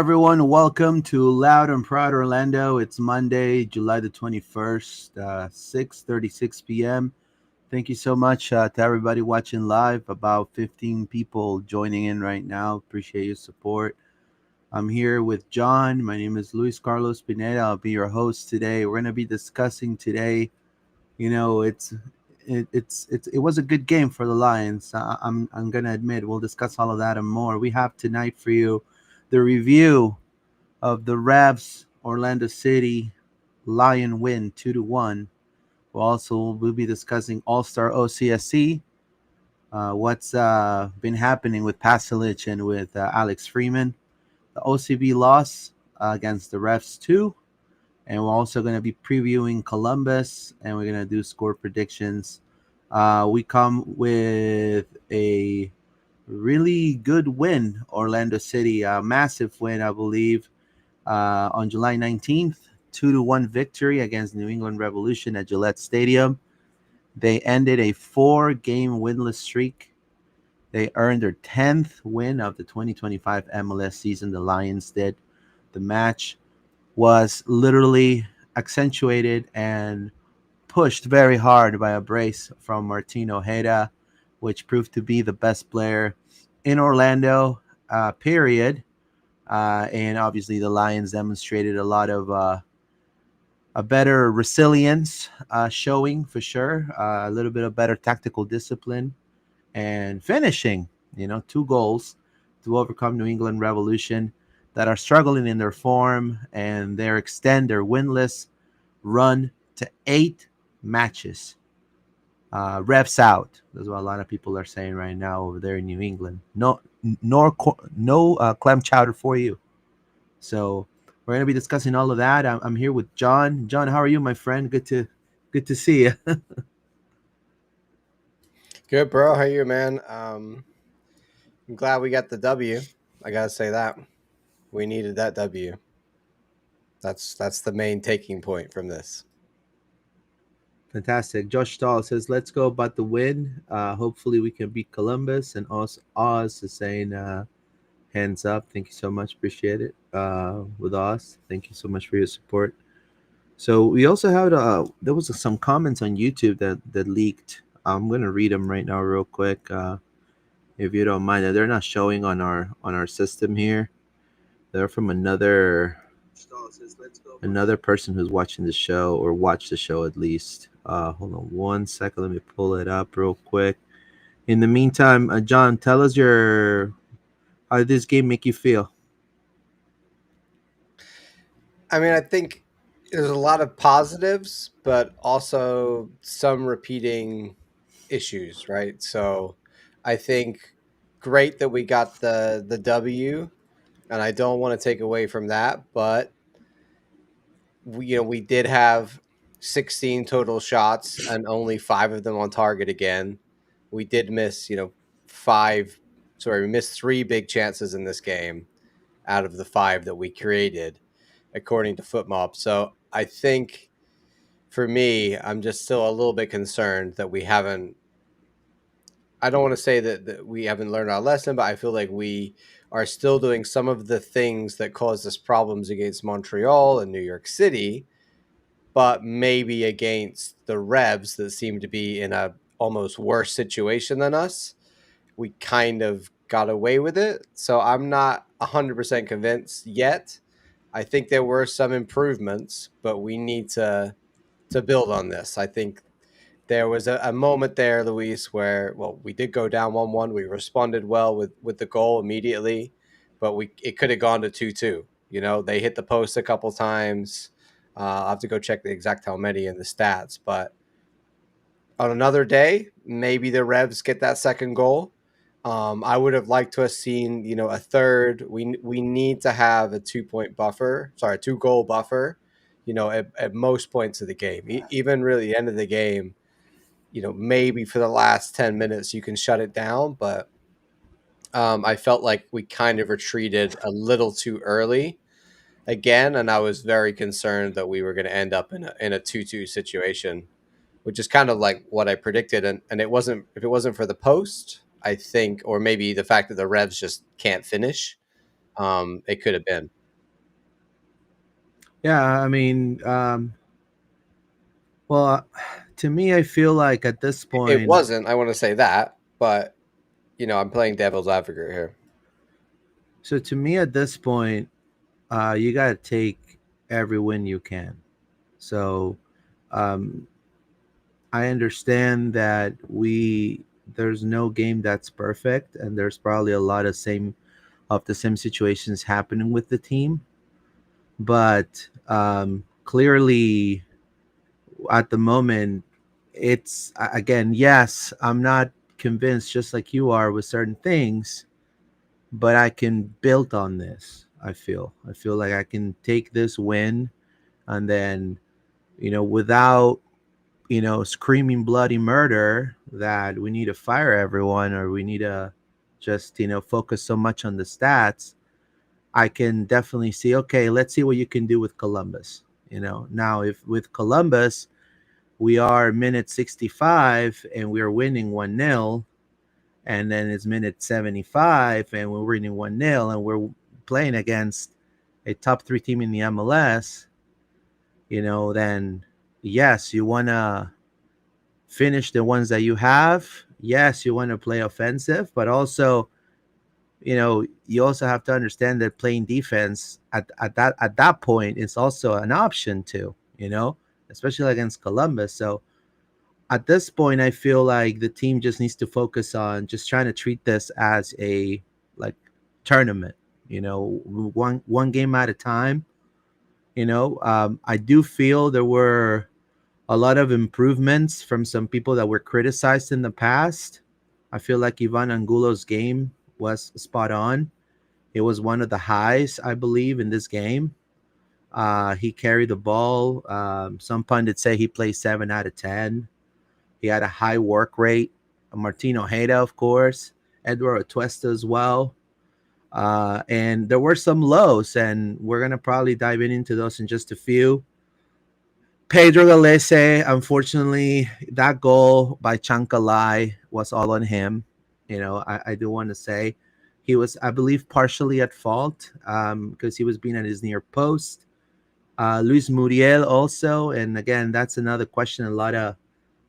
everyone. Welcome to Loud and Proud Orlando. It's Monday, July the 21st, 6:36 p.m. Thank you so much to everybody watching live. About 15 people joining in right now. Appreciate your support. I'm here with John. My name is Luis Carlos Pineda. I'll be your host today. We're going to be discussing today. You know, it was a good game for the Lions. I'm going to admit we'll discuss all of that and more. We have tonight for you the review of the Revs Orlando City Lion win 2-1. We'll be discussing All Star OCSC, what's been happening with Pasalic and with Alex Freeman, the OCB loss against the Revs 2, and we're also going to be previewing Columbus, and we're going to do score predictions. We come with a really good win, Orlando City, a massive win, I believe, on July 19th, 2-1 victory against New England Revolution at Gillette Stadium. They ended a 4-game winless streak. They earned their 10th win of the 2025 MLS season. The Lions did. The match was literally accentuated and pushed very hard by a brace from Martin Ojeda, which proved to be the best player in Orlando, period. And obviously, the Lions demonstrated a lot of a better resilience showing for sure, a little bit of better tactical discipline and finishing, 2 goals to overcome New England Revolution that are struggling in their form, and they extend their winless run to 8 matches. Refs out. That's what a lot of people are saying right now over there in New England. No clam chowder for you. So we're gonna be discussing all of that. I'm here with John. John, how are you, my friend? Good to see you. Good, bro. How are you, man? I'm glad we got the W. I gotta say that we needed that W. That's the main taking point from this. Fantastic. Josh Stahl says, "Let's go about the win. Hopefully we can beat Columbus." And Oz is saying, "Hands up." Thank you so much. Appreciate it. With Oz, thank you so much for your support. So we also had there was some comments on YouTube that leaked. I'm gonna read them right now, real quick, if you don't mind. They're not showing on our system here. They're from another person who's watching the show or watched the show at least. Hold on 1 second. Let me pull it up real quick. In the meantime, John, tell us how did this game make you feel? I mean, I think there's a lot of positives, but also some repeating issues, right? So I think great that we got the W, and I don't want to take away from that, but we did have 16 total shots and only 5 of them on target again. We did miss, we missed 3 big chances in this game out of the 5 that we created, according to FootMob. So I think for me, I'm just still a little bit concerned that I don't want to say that we haven't learned our lesson, but I feel like we are still doing some of the things that caused us problems against Montreal and New York City, but maybe against the Revs that seem to be in a almost worse situation than us, we kind of got away with it. So I'm not 100% convinced yet. I think there were some improvements, but we need to build on this. I think there was a moment there, Luis, where we did go down 1-1. We responded well with the goal immediately, but it could have gone to 2-2. They hit the post a couple times. I'll have to go check the exact how many in the stats, but on another day, maybe the Revs get that second goal. I would have liked to have seen, a third. We need to have a 2-point buffer, 2-goal buffer, at most points of the game. Even really the end of the game, maybe for the last 10 minutes you can shut it down, but I felt like we kind of retreated a little too early again, and I was very concerned that we were going to end up in a 2-2 situation, which is kind of like what I predicted. And it wasn't, if it wasn't for the post, I think, or maybe the fact that the Revs just can't finish, it could have been. Yeah, I mean, well, to me, I feel like at this It point, wasn't. I want to say that, but I'm playing devil's advocate here. so to me at this point, you got to take every win you can. So, um, I understand that there's no game that's perfect, and there's probably a lot of the same situations happening with the team. But clearly, at the moment, it's again, yes, I'm not convinced, just like you are with certain things, but I can build on this. I feel like I can take this win, and then without screaming bloody murder that we need to fire everyone or we need to just focus so much on the stats. I can definitely see, okay, let's see what you can do with Columbus. Now if with Columbus we are minute 65 and we're winning 1-0, and then it's minute 75 and we're winning 1-0, and we're playing against a top 3 team in the MLS, then yes, you want to finish the ones that you have. Yes, you want to play offensive, but also, you also have to understand that playing defense at that point is also an option too, especially against Columbus. So at this point, I feel like the team just needs to focus on just trying to treat this as a like tournament, one game at a time. I do feel there were a lot of improvements from some people that were criticized in the past. I feel like Ivan Angulo's game was spot on. It was one of the highs, I believe, in this game. He carried the ball. Some pundits say he played 7 out of 10. He had a high work rate. Martino Ojeda, of course, Edward Atuesta as well. And there were some lows, and we're gonna probably dive into those in just a few. Pedro Galese, unfortunately, that goal by Chankalai was all on him. I do want to say he was, I believe, partially at fault because he was being at his near post. Luis Muriel also, and again, that's another question a lot of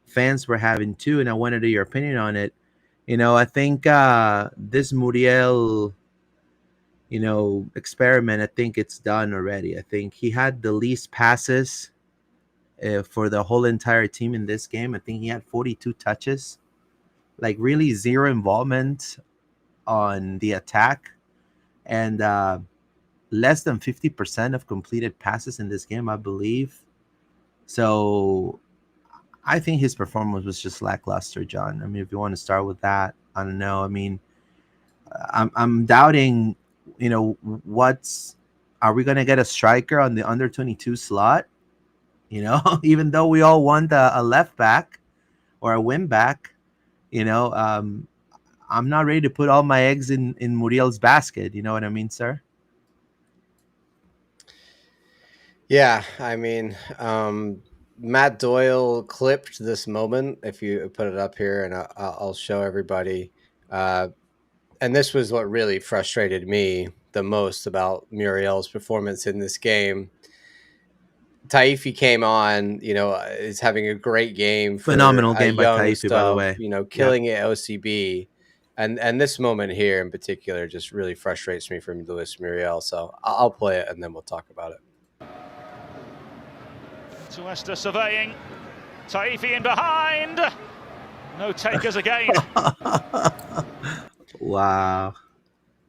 fans were having too, and I wanted to your opinion on it. I think this Muriel, experiment, I think it's done already. I think he had the least passes for the whole entire team in this game. I think he had 42 touches, like really zero involvement on the attack, and less than 50% of completed passes in this game, I believe. So I think his performance was just lackluster, John. I mean, if you want to start with that, I don't know. I mean, I'm doubting, what's are we going to get a striker on the under 22 slot? Even though we all want a left back or a wing back, you know, um, I'm not ready to put all my eggs in Muriel's basket. You know what I mean, sir? Yeah, I mean, Matt Doyle clipped this moment. If you put it up here, and I'll show everybody. Uh, and this was what really frustrated me the most about Muriel's performance in this game. Taifi came on, is having a great game for Phenomenal a game by young Taifi, by the sub, way. Yep. killing it at OCB. And this moment here in particular just really frustrates me from Luis Muriel. So I'll play it and then we'll talk about it. Tuesta surveying. Taifi in behind. No takers again. Wow.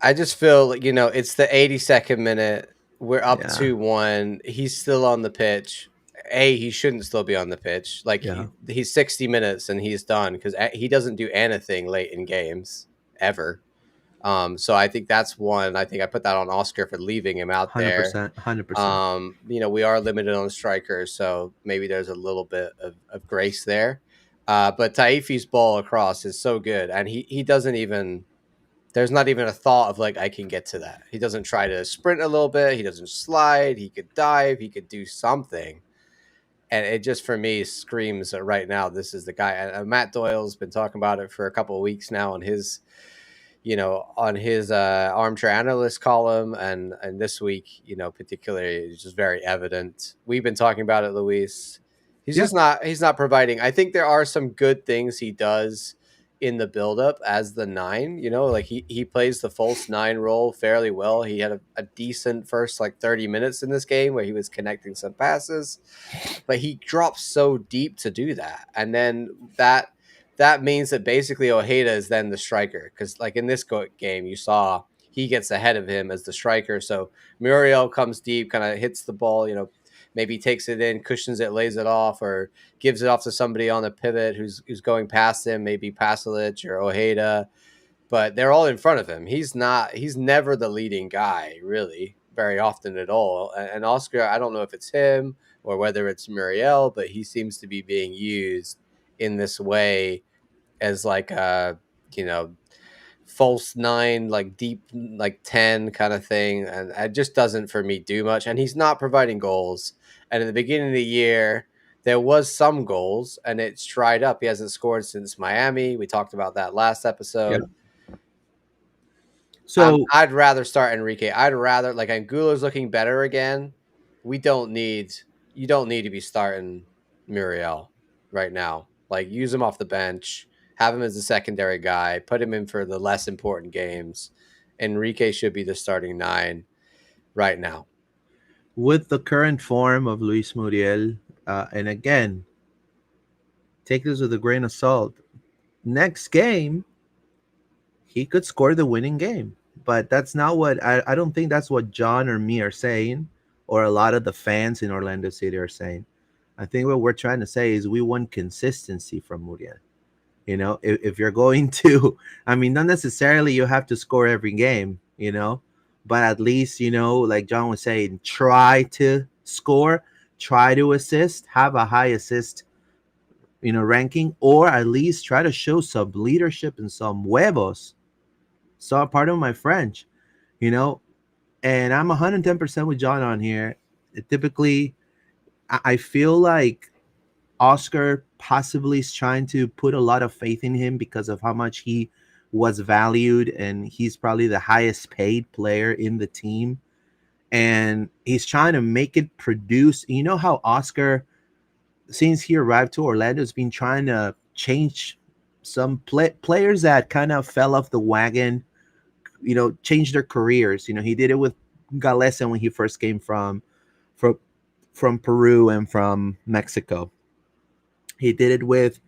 I just feel like, it's the 82nd minute. We're up Yeah. 2-1. He's still on the pitch. He shouldn't still be on the pitch. Like Yeah. he's 60 minutes and he's done because he doesn't do anything late in games ever. So I think that's one. I think I put that on Oscar for leaving him out there. 100%. 100%. We are limited on strikers, so maybe there's a little bit of grace there. But Taifi's ball across is so good, and he doesn't even. There's not even a thought of like I can get to that. He doesn't try to sprint a little bit. He doesn't slide. He could dive. He could do something, and it just for me screams that right now this is the guy. And Matt Doyle's been talking about it for a couple of weeks now on his on his armchair analyst column, and this week, particularly, it's just very evident. We've been talking about it, Luis. Yeah. He's not providing. I think there are some good things he does in the buildup as the nine. Like he plays the false nine role fairly well. He had a decent first like 30 minutes in this game where he was connecting some passes, but he drops so deep to do that, and then that means that basically Ojeda is then the striker, because like in this game you saw he gets ahead of him as the striker. So Muriel comes deep, kind of hits the ball, maybe takes it in, cushions it, lays it off, or gives it off to somebody on the pivot who's going past him, maybe Pasalic or Ojeda, but they're all in front of him. He's never the leading guy, really, very often at all. And Oscar, I don't know if it's him or whether it's Muriel, but he seems to be being used in this way as like a, false nine, like deep, like 10 kind of thing. And it just doesn't, for me, do much. And he's not providing goals. And in the beginning of the year, there was some goals and it's dried up. He hasn't scored since Miami. We talked about that last episode. Yeah. So I'd rather start Enrique. I'd rather, like, Angulo's looking better again. You don't need to be starting Muriel right now. Like, use him off the bench, have him as a secondary guy, put him in for the less important games. Enrique should be the starting nine right now. with the current form of Luis Muriel, and again, take this with a grain of salt. Next game, he could score the winning game, but that's not what I don't think that's what John or me are saying, or a lot of the fans in Orlando City are saying. I think what we're trying to say is we want consistency from Muriel. If you're going to, I mean, not necessarily you have to score every game, but at least, like John was saying, try to score, try to assist, have a high assist, ranking, or at least try to show some leadership and some huevos. So part of my French, you know, and I'm 110% with John on here. Typically, I feel like Oscar possibly is trying to put a lot of faith in him because of how much he was valued, and he's probably the highest paid player in the team. And he's trying to make it produce. You know how Oscar, since he arrived to Orlando, has been trying to change some players that kind of fell off the wagon, change their careers. He did it with Galesa when he first came from from Peru and from Mexico. He did it with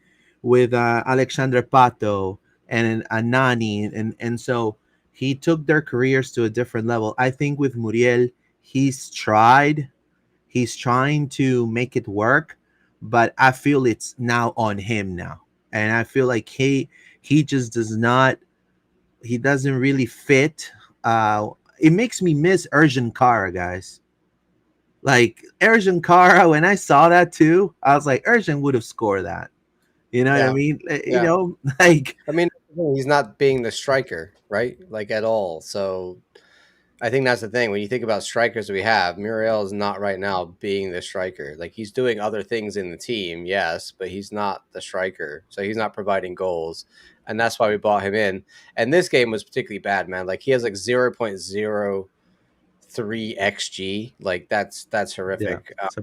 Alexandre Pato and Anani, and so he took their careers to a different level. I think with Muriel, he's tried, he's trying to make it work, but I feel it's now on him now, and I feel like he just does not, he doesn't really fit. It makes me miss Erjan Kara, guys. Like Erjan Kara, when I saw that too, I was like, Erjan would have scored that. You know what I Yeah. mean? Yeah. Like, I mean, he's not being the striker, right? Like, at all. So I think that's the thing. When you think about strikers we have, Muriel is not right now being the striker. Like, he's doing other things in the team, yes, but he's not the striker. So he's not providing goals. And that's why we bought him in. And this game was particularly bad, man. Like, he has like 0.03 XG. Like, that's yeah. horrific. So,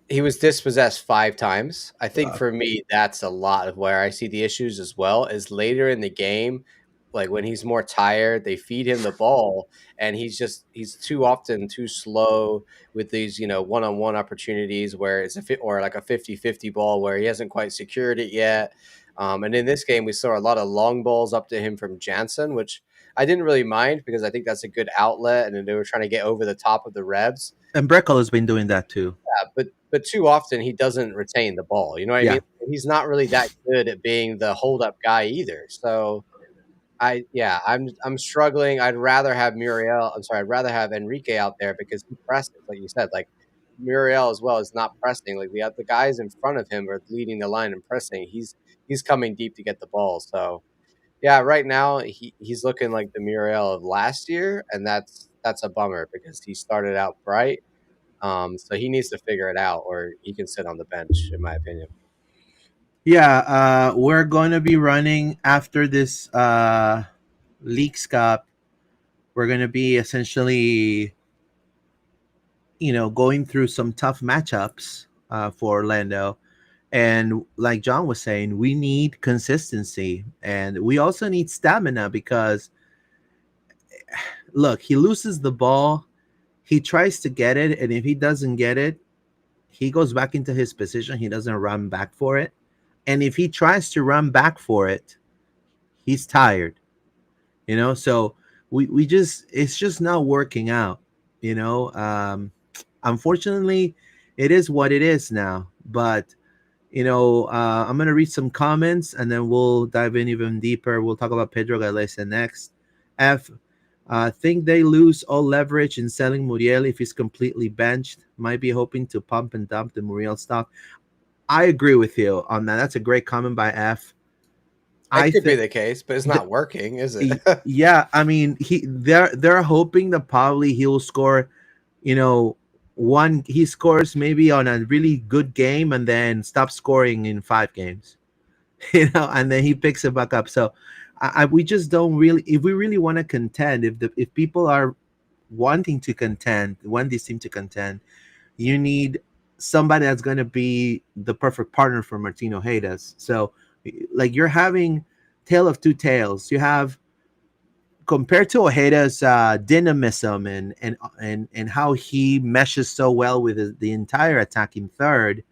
He was dispossessed 5 times. I think for me, that's a lot of where I see the issues as well. Is later in the game, like when he's more tired, they feed him the ball, and he's too often too slow with these one-on-one opportunities where it's or like a 50-50 ball where he hasn't quite secured it yet. And in this game, we saw a lot of long balls up to him from Jansen, which I didn't really mind because I think that's a good outlet, and then they were trying to get over the top of the Revs. and Breckel has been doing that too. Yeah, but too often he doesn't retain the ball. You know what I Yeah. mean? He's not really that good at being the hold up guy either. So I'm struggling. I'd rather have I'd rather have Enrique out there because he presses, like you said. Like Muriel as well is not pressing. Like the guys in front of him are leading the line and pressing. He's coming deep to get the ball. So yeah, right now he's looking like the Muriel of last year, and that's a bummer because he started out bright. So he needs to figure it out, or he can sit on the bench, in my opinion. Yeah, we're going to be running after this. Leagues Cup, we're going to be essentially, going through some tough matchups for Orlando. And like John was saying, we need consistency and we also need stamina because, look, he loses the ball, he tries to get it, and if he doesn't get it, he goes back into his position. He doesn't run back for it. And if he tries to run back for it, he's tired, So we just, it's just not working out, you know. Unfortunately, it is what it is now. But I'm gonna read some comments and then we'll dive in even deeper. We'll talk about Pedro Galeza next. F. Think they lose all leverage in selling Muriel if he's completely benched. Might be hoping to pump and dump the Muriel stock. I agree with you on that. That's a great comment by F. It I could be think, the case, but it's not working, is it? yeah. I mean, they're hoping that probably he'll score. You know, one he scores maybe on a really good game and then stops scoring in 5 games. And then he picks it back up. So, we just don't really. If we really want to contend, if people are wanting to contend, want this team to contend, you need somebody that's going to be the perfect partner for Martino Hayes. So, like you're having tale of two tales. You have, compared to Ojeda's dynamism and how he meshes so well with the entire attacking third,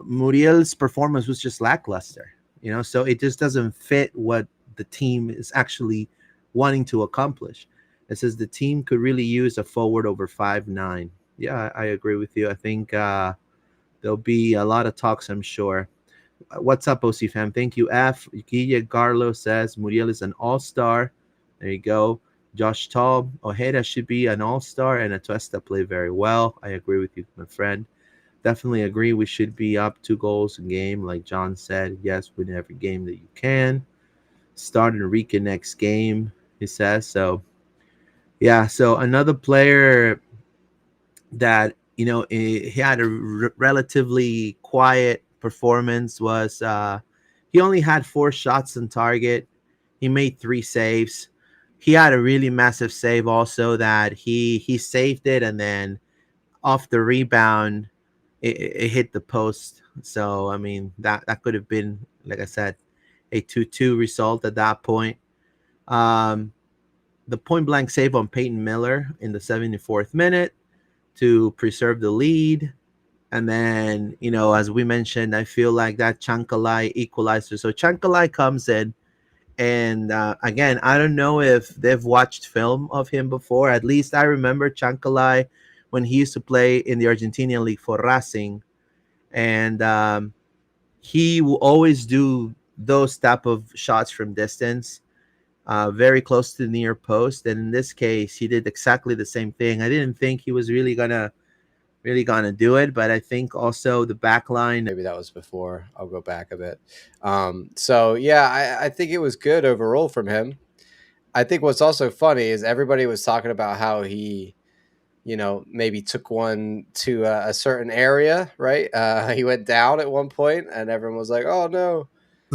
Muriel's performance was just lackluster. So it just doesn't fit what the team is actually wanting to accomplish. It says the team could really use a forward over 5'9". Yeah, I agree with you. I think there'll be a lot of talks, I'm sure. What's up, OC fam? Thank you, F. Guille Garlo says Muriel is an all-star. There you go. Josh Tall, Ojeda should be an all-star, and Atuesta play very well. I agree with you, my friend. Definitely agree. We should be up 2 goals a game, like John said. Yes, win every game that you can. Start Enrique next game, he says. So, yeah. So another player that he had a relatively quiet performance was he only had 4 shots on target. He made 3 saves. He had a really massive save also that he saved it, and then off the rebound it hit the post. So I mean that could have been, like I said, a 2-2 result at that point. um the point blank save on Peyton Miller in the 74th minute to preserve the lead. And then, as we mentioned, I feel like that Chankalai equalizer. So Chankalai comes in, and again, I don't know if they've watched film of him before. At least I remember Chankalai when he used to play in the Argentinian league for Racing, and he will always do those type of shots from distance, very close to the near post. And in this case, he did exactly the same thing. I didn't think he was really gonna do it, but I think also the back line. Maybe that was before. I'll go back a bit. So yeah, I think it was good overall from him. I think what's also funny is everybody was talking about how he, maybe took one to a certain area, right? He went down at one point, and everyone was like, "Oh no,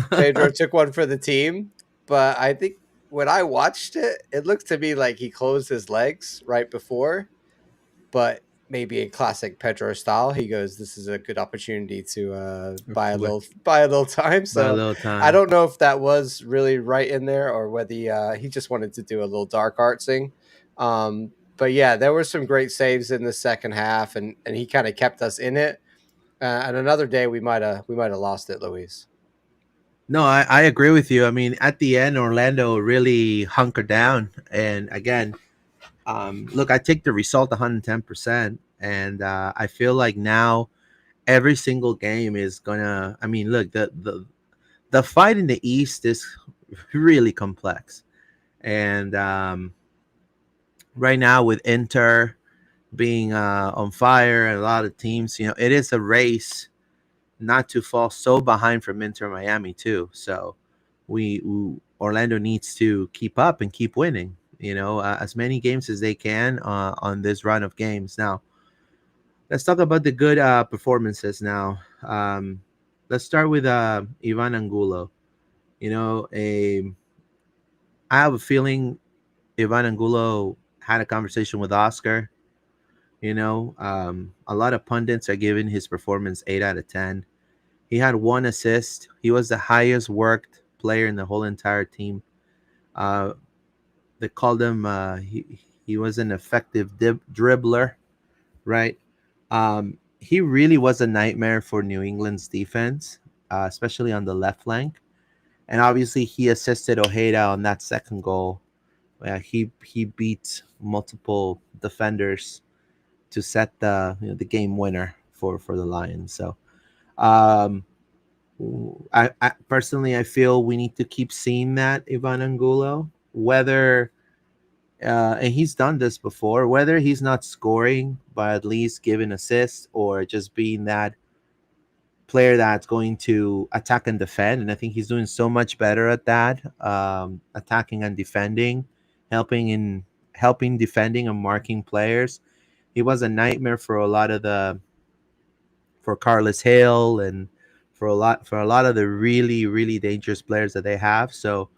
Pedro took one for the team." But I think when I watched it, it looked to me like he closed his legs right before, but maybe in classic Pedro style, he goes, "This is a good opportunity to buy a little time." By a So little I time. don't know if that was really right in there or whether he just wanted to do a little dark artsing. But yeah, there were some great saves in the second half, and he kind of kept us in it. And another day we might have lost it, Luis. No, I agree with you. I mean, at the end, Orlando really hunkered down. And again, look, I take the result 110%. And I feel like now every single game is gonna. I mean, look, the fight in the East is really complex. And right now with Inter being on fire and a lot of teams, it is a race not to fall so behind from Inter Miami too. So we Orlando needs to keep up and keep winning. As many games as they can on this run of games. Now, let's talk about the good performances. Now, let's start with Ivan Angulo. You know, a I have a feeling Ivan Angulo had a conversation with Oscar. A lot of pundits are giving his performance 8 out of 10. He had one assist. He was the highest worked player in the whole entire team. Uh, they called him. He was an effective dribbler, right? He really was a nightmare for New England's defense, especially on the left flank. And obviously, he assisted Ojeda on that second goal. He beat multiple defenders to set the game winner for the Lions. So, um, I personally I feel we need to keep seeing that Ivan Angulo, whether and he's done this before, whether he's not scoring but at least giving assists or just being that player that's going to attack and defend. And I think he's doing so much better at that, attacking and defending, helping defending and marking players. He was a nightmare for a lot of the for Carlos Hale and for a lot of the really really dangerous players that they have. So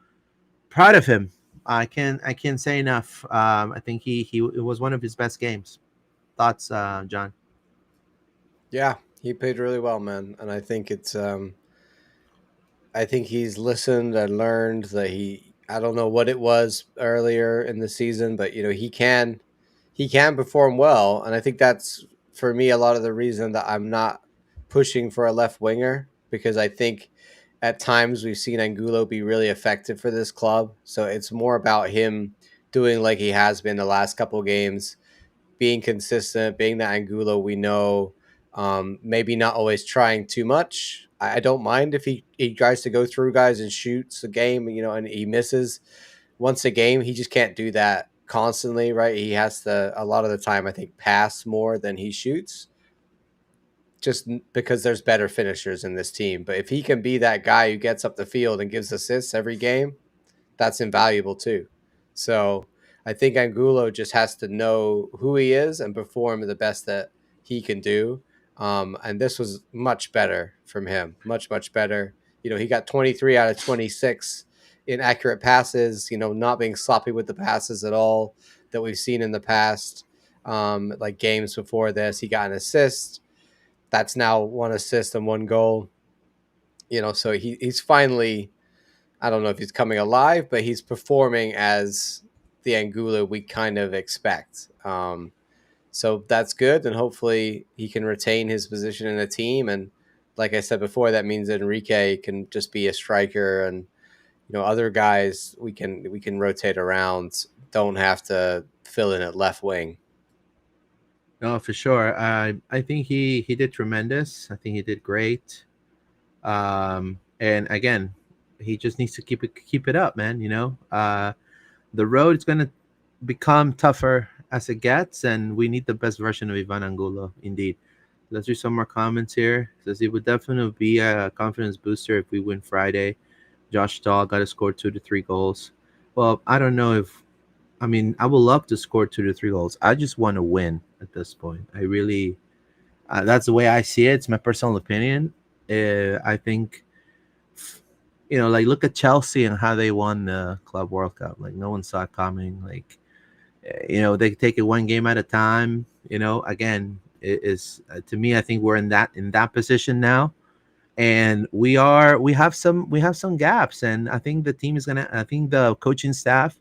proud of him. I can't say enough. I think he it was one of his best games. Thoughts, John? Yeah, he played really well, man, and I think he's listened and learned that I don't know what it was earlier in the season, but he can perform well, and I think that's for me a lot of the reason that I'm not pushing for a left winger, because I think at times we've seen Angulo be really effective for this club. So it's more about him doing like he has been the last couple of games, being consistent, being the Angulo we know. Maybe not always trying too much. I don't mind if he tries to go through guys and shoots a game, and he misses once a game. He just can't do that constantly, right? He has to, a lot of the time, I think, pass more than he shoots, just because there's better finishers in this team. But if he can be that guy who gets up the field and gives assists every game, that's invaluable too. So I think Angulo just has to know who he is and perform the best that he can do. And this was much better from him, much, much better. He got 23 out of 26 in accurate passes, not being sloppy with the passes at all that we've seen in the past. Like games before this, he got an assist. That's now one assist and one goal. So he's finally, I don't know if he's coming alive, but he's performing as the Angulo we kind of expect. So that's good, and hopefully he can retain his position in the team. And like I said before, that means that Enrique can just be a striker, and other guys we can rotate around. Don't have to fill in at left wing. No, for sure. I think he did tremendous. I think he did great. And again, he just needs to keep it up, man. The road is gonna become tougher as it gets, and we need the best version of Ivan Angulo. Indeed. Let's do some more comments here. It says it would definitely be a confidence booster if we win Friday. Josh Dahl got to score 2 to 3 goals. Well, I don't know if. I mean, I would love to score 2 to 3 goals. I just want to win at this point. I really. That's the way I see it. It's my personal opinion. I think like look at Chelsea and how they won the Club World Cup. Like no one saw it coming. Like, they take it one game at a time. Again, it is to me. I think we're in that position now, and we have some gaps, and I think the team is gonna. I think the coaching staff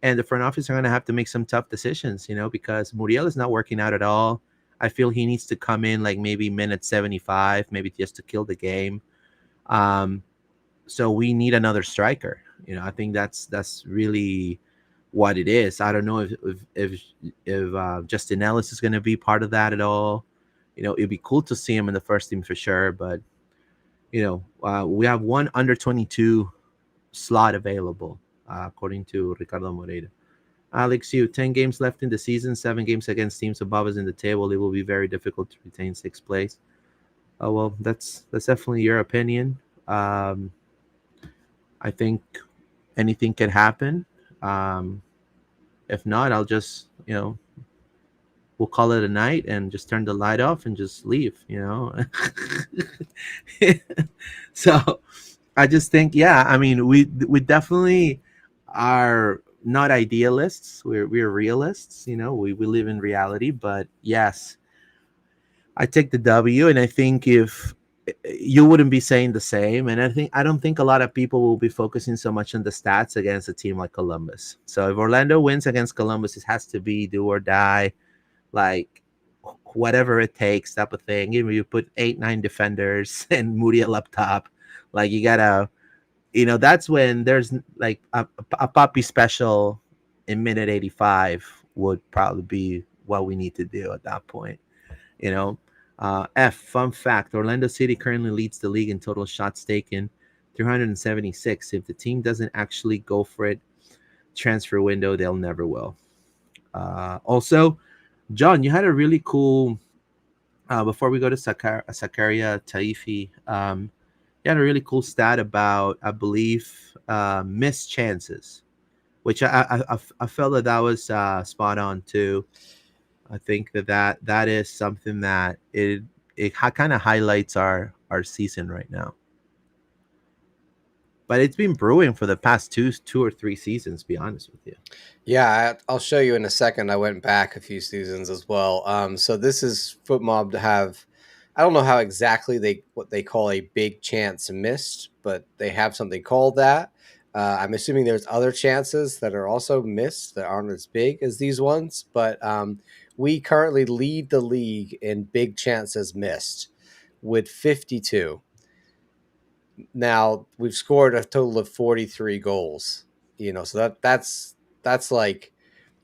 and the front office are gonna have to make some tough decisions. Because Muriel is not working out at all. I feel he needs to come in like maybe minute 75, maybe just to kill the game. So we need another striker. I think that's really what it is. I don't know if Justin Ellis is going to be part of that at all. It'd be cool to see him in the first team for sure. But we have one under 22 slot available, according to Ricardo Moreira. Alex, 10 games left in the season, 7 games against teams above us in the table. It will be very difficult to retain sixth place. Well, that's definitely your opinion. I think anything can happen. If not, I'll just, we'll call it a night and just turn the light off and just leave, So I just think, yeah, I mean, we definitely, are not idealists. We're realists. We live in reality. But yes, I take the W, and I think if you wouldn't be saying the same, and I don't think a lot of people will be focusing so much on the stats against a team like Columbus. So if Orlando wins against Columbus, it has to be do or die, like whatever it takes type of thing. Even if you put 8-9 defenders and Muriel up top, like you gotta, that's when there's like a puppy special in minute 85 would probably be what we need to do at that point. You know, fun fact: Orlando City currently leads the league in total shots taken, 376. If the team doesn't actually go for it, transfer window, they'll never will. Also, John, you had a really cool. Before we go to Sakaria Taifi, you had a really cool stat about, I believe, missed chances, which I felt that was spot on too. I think that is something that it kind of highlights our season right now. But it's been brewing for the past two or three seasons. To be honest with you. Yeah, I'll show you in a second. I went back a few seasons as well. So this is FootMob to have. I don't know how exactly what they call a big chance missed, but they have something called that. I'm assuming there's other chances that are also missed that aren't as big as these ones, but we currently lead the league in big chances missed with 52. Now we've scored a total of 43 goals. So that's like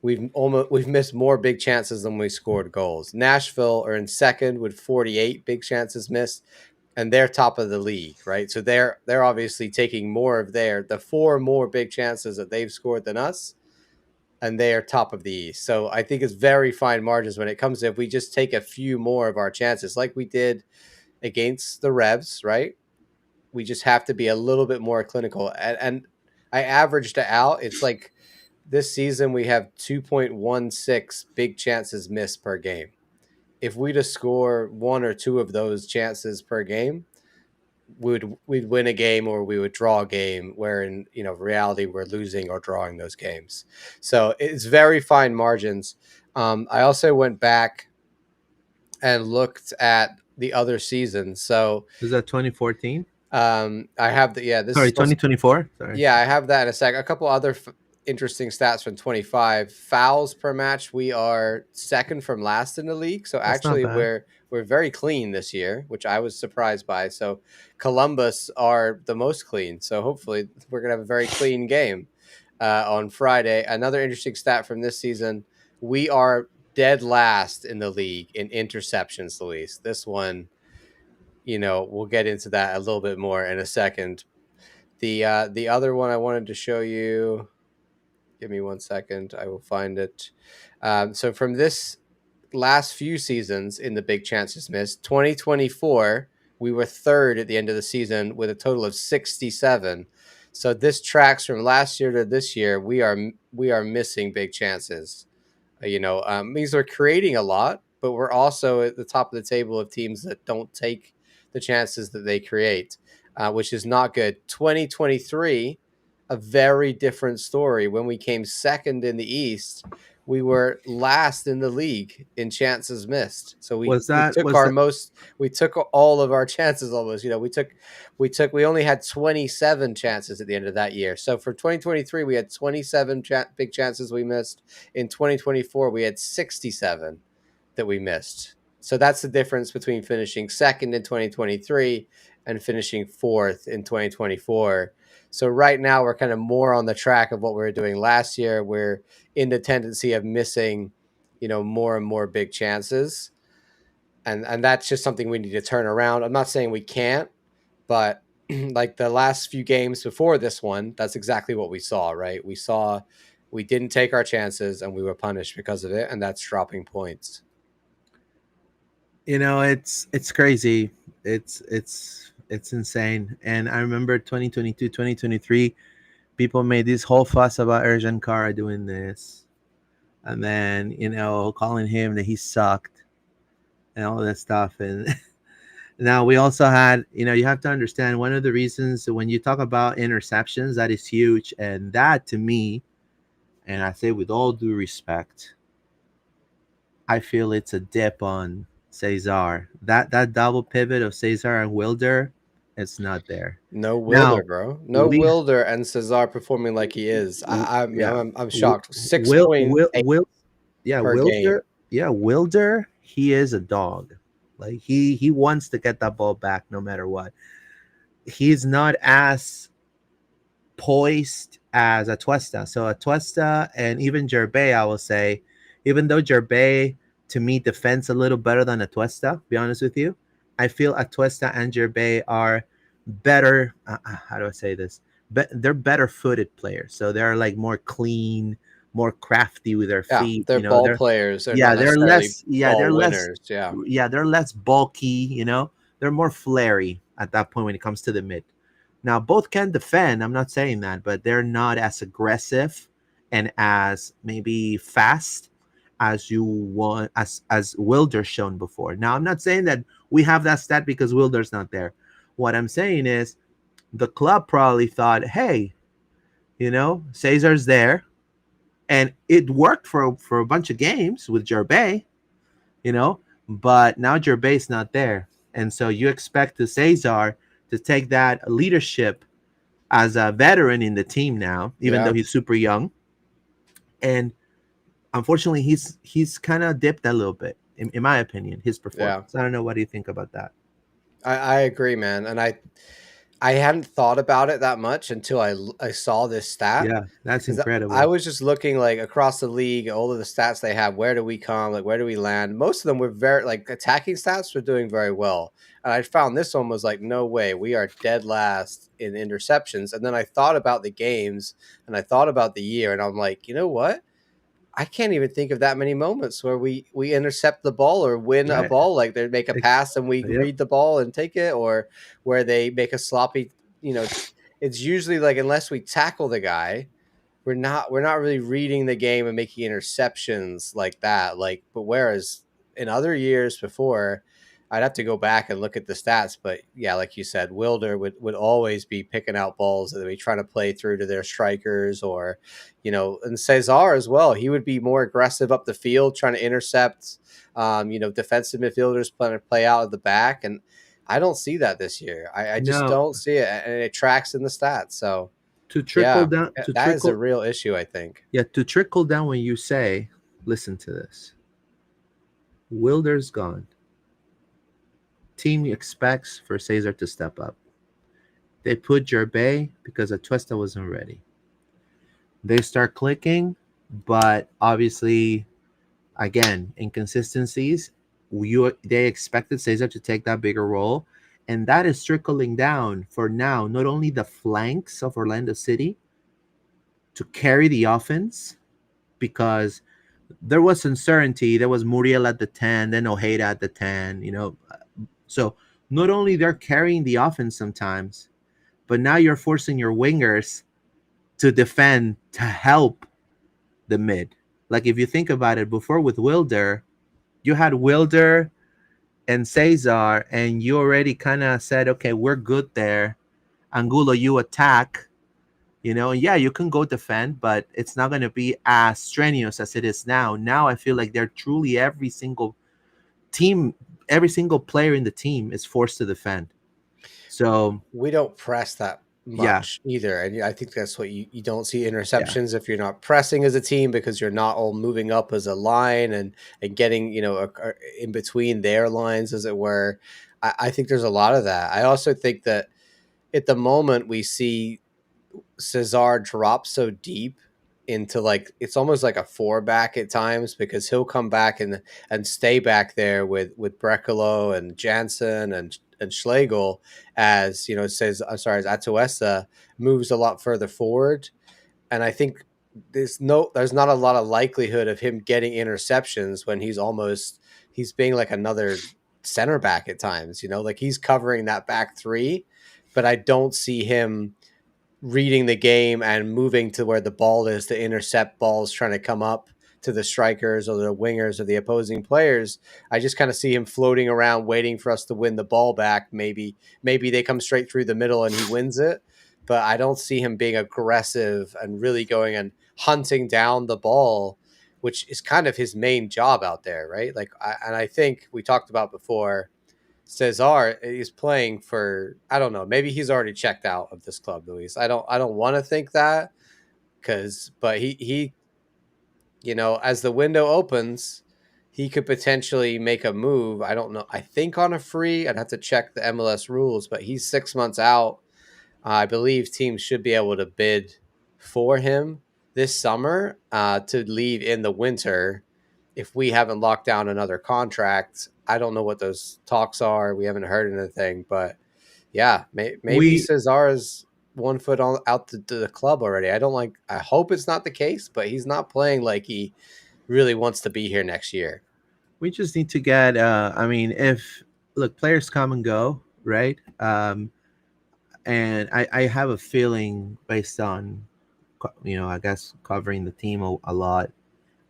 we've missed more big chances than we scored goals. Nashville are in second with 48 big chances missed, and they're top of the league, right? So they're obviously taking more of the 4 more big chances that they've scored than us, and they are top of the East. So I think it's very fine margins when it comes to if we just take a few more of our chances, like we did against the Revs, right? We just have to be a little bit more clinical. And I averaged it out. It's like this season we have 2.16 big chances missed per game. If we just score 1 or 2 of those chances per game, we'd win a game or we would draw a game, where in reality we're losing or drawing those games. So it's very fine margins. I also went back and looked at the other seasons. So Is that 2014? I have this Sorry, is supposed 2024. Sorry. Yeah, I have that in a sec. A couple other interesting stats from 25 fouls per match. We are second from last in the league. So That's not actually, bad. we're very clean this year, which I was surprised by. So Columbus are the most clean. So hopefully, we're gonna have a very clean game on Friday. Another interesting stat from this season: we are dead last in the league in interceptions. Luis, this one, we'll get into that a little bit more in a second. The other one I wanted to show you, give me 1 second, I will find it. So from this last few seasons in the big chances missed, 2024, we were third at the end of the season with a total of 67. So this tracks from last year to this year. We are missing big chances. Means we're creating a lot, but we're also at the top of the table of teams that don't take the chances that they create, which is not good. 2023, a very different story. When we came second in the East, we were last in the league in chances missed. So we Was that took was that we took all of our chances almost. We only had 27 chances at the end of that year. So for 2023, we had 27 big chances we missed. In 2024, we had 67 that we missed. So that's the difference between finishing second in 2023 and finishing fourth in 2024. So right now we're kind of more on the track of what we were doing last year. We're in the tendency of missing, more and more big chances. And that's just something we need to turn around. I'm not saying we can't, but like the last few games before this one, that's exactly what we saw, right? We didn't take our chances and we were punished because of it, and that's dropping points. it's crazy. It's insane. And I remember 2022, 2023, people made this whole fuss about Erjan Kara doing this, and then calling him that he sucked and all that stuff. And Now we also had, you have to understand one of the reasons when you talk about interceptions, that is huge. And that to me, and I say with all due respect, I feel it's a dip on Cesar. That double pivot of Cesar and Wilder, it's not there. No Wilder, Now bro. No we Wilder and Cesar performing like he is. yeah. I'm shocked. Will 6.8 yeah, per game. Wilder, he is a dog. Like he wants to get that ball back no matter what. He's not as poised as Atuesta. So Atuesta and even Gerbe, I will say, even though Gerbe to me defends a little better than Atuesta, be honest with you, I feel Atuesta and Gerbe are better. How do I say this? They're better footed players. So they're like more clean, more crafty with their Yeah, feet. they're ball players. They're not Yeah, they're necessarily less, yeah, they're ball less, winners. Yeah. yeah, they're less bulky, they're more flary at that point when it comes to the mid. Now, both can defend. I'm not saying that, but they're not as aggressive and as maybe fast as you want, as Wilder's shown before. Now, I'm not saying that we have that stat because Wilder's not there. What I'm saying is the club probably thought, hey, Cesar's there, and it worked for a bunch of games with Gerbe, but now Gervais not there. And so you expect the Cesar to take that leadership as a veteran in the team now, even Yeah. though he's super young. And unfortunately, he's kind of dipped a little bit, in my opinion, his performance. I don't know. What do you think about that? I agree, man. And I hadn't thought about it that much until I saw this stat. Yeah, that's Because I incredible. was just looking like across the league, all of the stats they have. Where do we come? Like, where do we land? Most of them were very like attacking stats were doing very well, and I found this one was like, no way, we are dead last in interceptions. And then I thought about the games, and I thought about the year, and I'm like, you know what? I can't even think of that many moments where we intercept the ball or win a Right. ball. Like they make a pass and we Yep. read the ball and take it, or where they make a sloppy. It's usually like unless we tackle the guy, we're not really reading the game and making interceptions like that. Like, but whereas in other years before, I'd have to go back and look at the stats. But yeah, like you said, Wilder would always be picking out balls that they trying to play through to their strikers, or and Cesar as well. He would be more aggressive up the field, trying to intercept. Defensive midfielders trying to play out of the back, and I don't see that this year. I just No, don't see it, and it tracks in the stats. So to trickle yeah, down, that is a real issue, I think. yeah, to trickle down when you say, listen to this. Wilder's gone. Team expects for Cesar to step up. They put Gerbe because Atuesta wasn't ready. They start clicking, but obviously, again, inconsistencies. They expected Cesar to take that bigger role, and that is trickling down for now. Not only the flanks of Orlando City to carry the offense, because there was uncertainty. There was Muriel at the 10, then Ojeda at the 10. So not only they're carrying the offense sometimes, but now you're forcing your wingers to defend to help the mid. Like if you think about it, before with Wilder, you had Wilder and Cesar, and you already kind of said, okay, we're good there. Angulo, you attack, and yeah, you can go defend, but it's not going to be as strenuous as it is now. Now I feel like they're truly every single player in the team is forced to defend. So We don't press that yeah, much either. And I think that's what you don't see yeah, interceptions if you're not pressing as a team, because you're not all moving up as a line and getting, in between their lines, as it were. I think there's a lot of that. I also think that at the moment we see Cesar drop so deep into like it's almost like a four back at times, because he'll come back and stay back there with Brecalo and Jansen and Schlegel, as says as Atuesta moves a lot further forward. And I think there's not a lot of likelihood of him getting interceptions when he's being like another center back at times, like he's covering that back three, but I don't see him reading the game and moving to where the ball is to intercept balls trying to come up to the strikers or the wingers or the opposing players. I just kind of see him floating around waiting for us to win the ball back. Maybe they come straight through the middle and he wins it, but I don't see him being aggressive and really going and hunting down the ball, which is kind of his main job out there, right? Like, I think we talked about before, Cesar is playing for, I don't know, maybe he's already checked out of this club, Luis. I don't want to think that, but he as the window opens, he could potentially make a move. I don't know. I think on a free. I'd have to check the MLS rules, but he's 6 months out. I believe teams should be able to bid for him this summer to leave in the winter if we haven't locked down another contract. I don't know what those talks are. We haven't heard anything, but yeah, maybe Cesar is 1 foot out to the club already. I hope it's not the case, but he's not playing like he really wants to be here next year. We just need to get, if, look, players come and go, right? And I have a feeling based on, I guess covering the team a lot.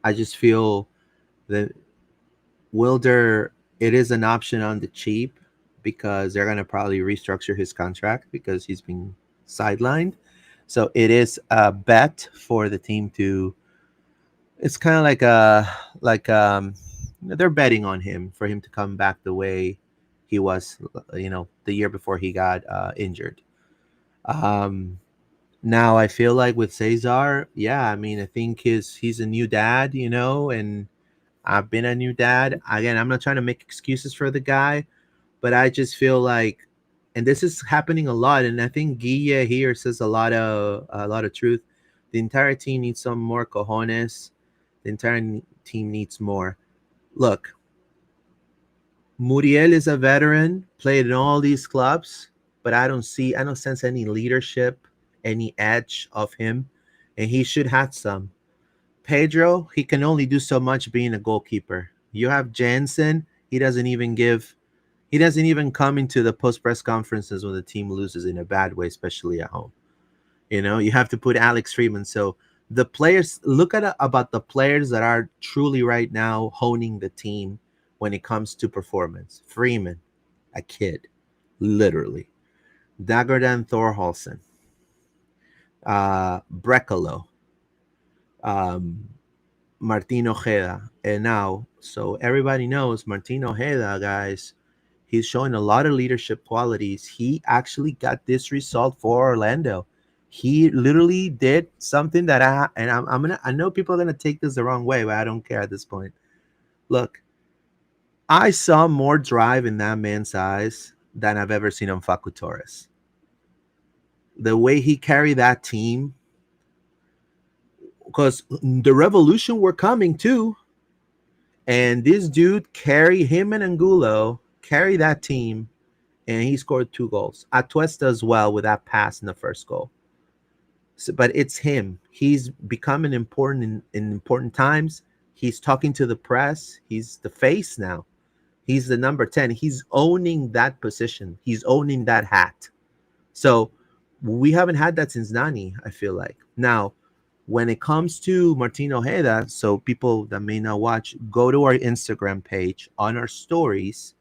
I just feel that Wilder, it is an option on the cheap because they're going to probably restructure his contract because he's been sidelined. So it is a bet for the team to, it's kind of they're betting on him for him to come back the way he was, the year before he got injured. Now I feel like with Cesar, I think he's a new dad, and I've been a new dad. Again, I'm not trying to make excuses for the guy, but I just feel like, and this is happening a lot, and I think Guille here says a lot of truth. The entire team needs some more cojones. The entire team needs more. Look, Muriel is a veteran, played in all these clubs, but I don't sense any leadership, any edge of him, and he should have some. Pedro, he can only do so much being a goalkeeper. You have Jansen, he doesn't even come into the post press conferences when the team loses in a bad way, especially at home. You have to put Alex Freeman. So the players, look at about the players that are truly right now honing the team when it comes to performance. Freeman, a kid, literally. Dagerdan Thorhalsen, Brekalo, Martin Ojeda. And now, so everybody knows Martin Ojeda, guys, he's showing a lot of leadership qualities. He actually got this result for Orlando. He literally did something that I know people are gonna take this the wrong way, but I don't care at this point. Look, I saw more drive in that man's eyes than I've ever seen on Facu Torres. The way he carried that team, because the Revolution were coming too, and this dude him and Angulo carry that team, and he scored 2 goals. Atuesta as well with that pass in the first goal. So, but it's him. He's becoming important in important times. He's talking to the press. He's the face now. He's the number 10. He's owning that position. He's owning that hat. So we haven't had that since Nani, I feel like. Now, when it comes to Martin Ojeda, so people that may not watch, go to our Instagram page. On our stories,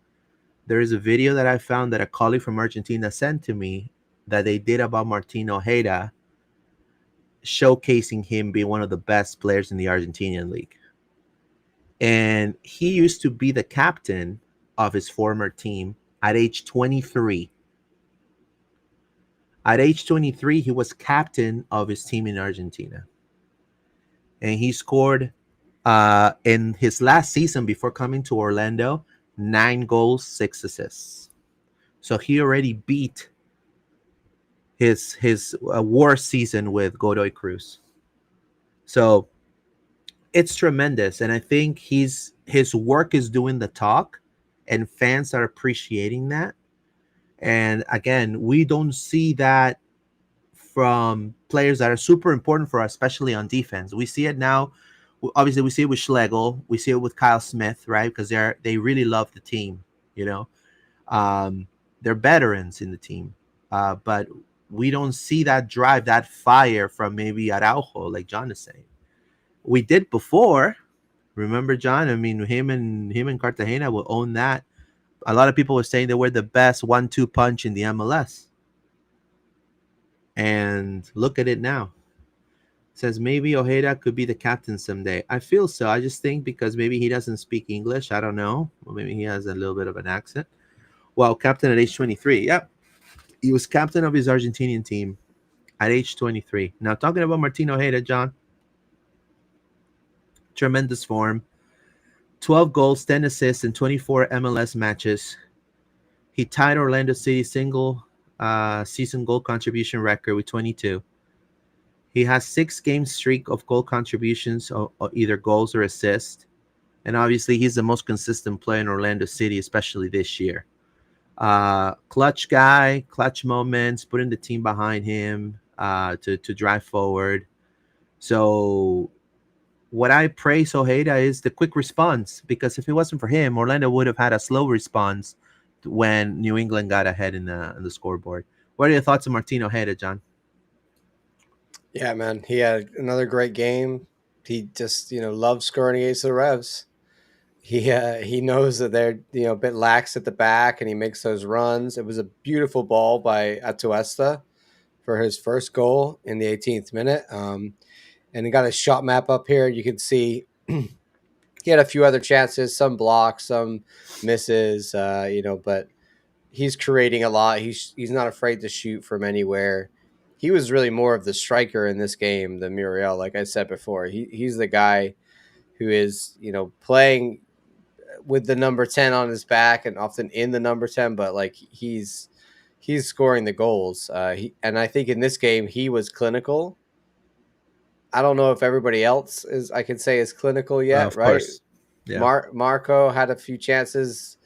there is a video that I found that a colleague from Argentina sent to me that they did about Martin Ojeda, showcasing him being one of the best players in the Argentinian league. And he used to be the captain of his former team at age 23. At age 23, he was captain of his team in Argentina. And he scored in his last season before coming to Orlando, 9 goals, 6 assists. So he already beat his worst season with Godoy Cruz. So it's tremendous, and I think his work is doing the talk, and fans are appreciating that. And again, we don't see that from players that are super important for us, especially on defense. We see it now. Obviously, we see it with Schlegel. We see it with Kyle Smith, right? Because they really love the team. They're veterans in the team, but we don't see that drive, that fire from maybe Araujo, like John is saying. We did before, Remember, John? I mean, him and Cartagena will own that. A lot of people were saying they were the best 1-2 punch in the MLS, and look at it now. Says maybe Ojeda could be the captain someday. I feel so. I just think because maybe he doesn't speak English. I don't know. Or maybe he has a little bit of an accent. Well, captain at age 23. Yep. He was captain of his Argentinian team at age 23. Now, talking about Martin Ojeda, John, tremendous form. 12 goals, 10 assists in 24 MLS matches. He tied Orlando City's single season goal contribution record with 22. He has 6 game streak of goal contributions, or either goals or assists. And obviously, he's the most consistent player in Orlando City, especially this year. Clutch guy, clutch moments, putting the team behind him to drive forward. So what I praise Ojeda is the quick response, because if it wasn't for him, Orlando would have had a slow response when New England got ahead in the scoreboard. What are your thoughts on Martin Ojeda, John? Yeah, man, he had another great game. He just loves scoring against the Revs. He knows that they're a bit lax at the back, and he makes those runs. It was a beautiful ball by Atuesta for his first goal in the 18th minute. And he got his shot map up here. You can see he had a few other chances, some blocks, some misses, but he's creating a lot. He's not afraid to shoot from anywhere. He was really more of the striker in this game than Muriel. Like I said before, he's the guy who is playing with the number 10 on his back and often in the number 10, but like he's scoring the goals. And I think in this game he was clinical. I don't know if everybody else I can say is clinical yet, Of right? course. Yeah. Marco had a few chances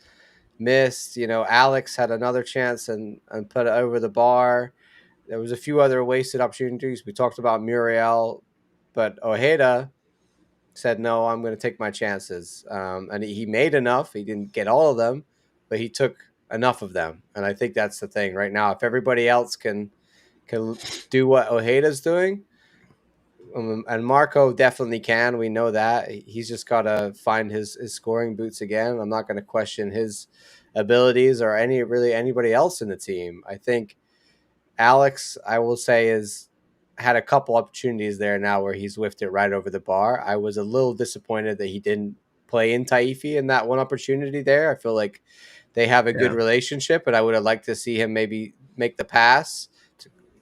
missed. Alex had another chance and put it over the bar. There was a few other wasted opportunities. We talked about Muriel, but Ojeda said, no, I'm going to take my chances. And he made enough. He didn't get all of them, but he took enough of them. And I think that's the thing right now. If everybody else can do what Ojeda's doing, and Marco definitely can. We know that. He's just got to find his scoring boots again. I'm not going to question his abilities or anybody else in the team. I think Alex, I will say, is had a couple opportunities there now where he's whiffed it right over the bar. I was a little disappointed that he didn't play in Taifi in that one opportunity there. I feel like they have a good relationship, but I would have liked to see him maybe make the pass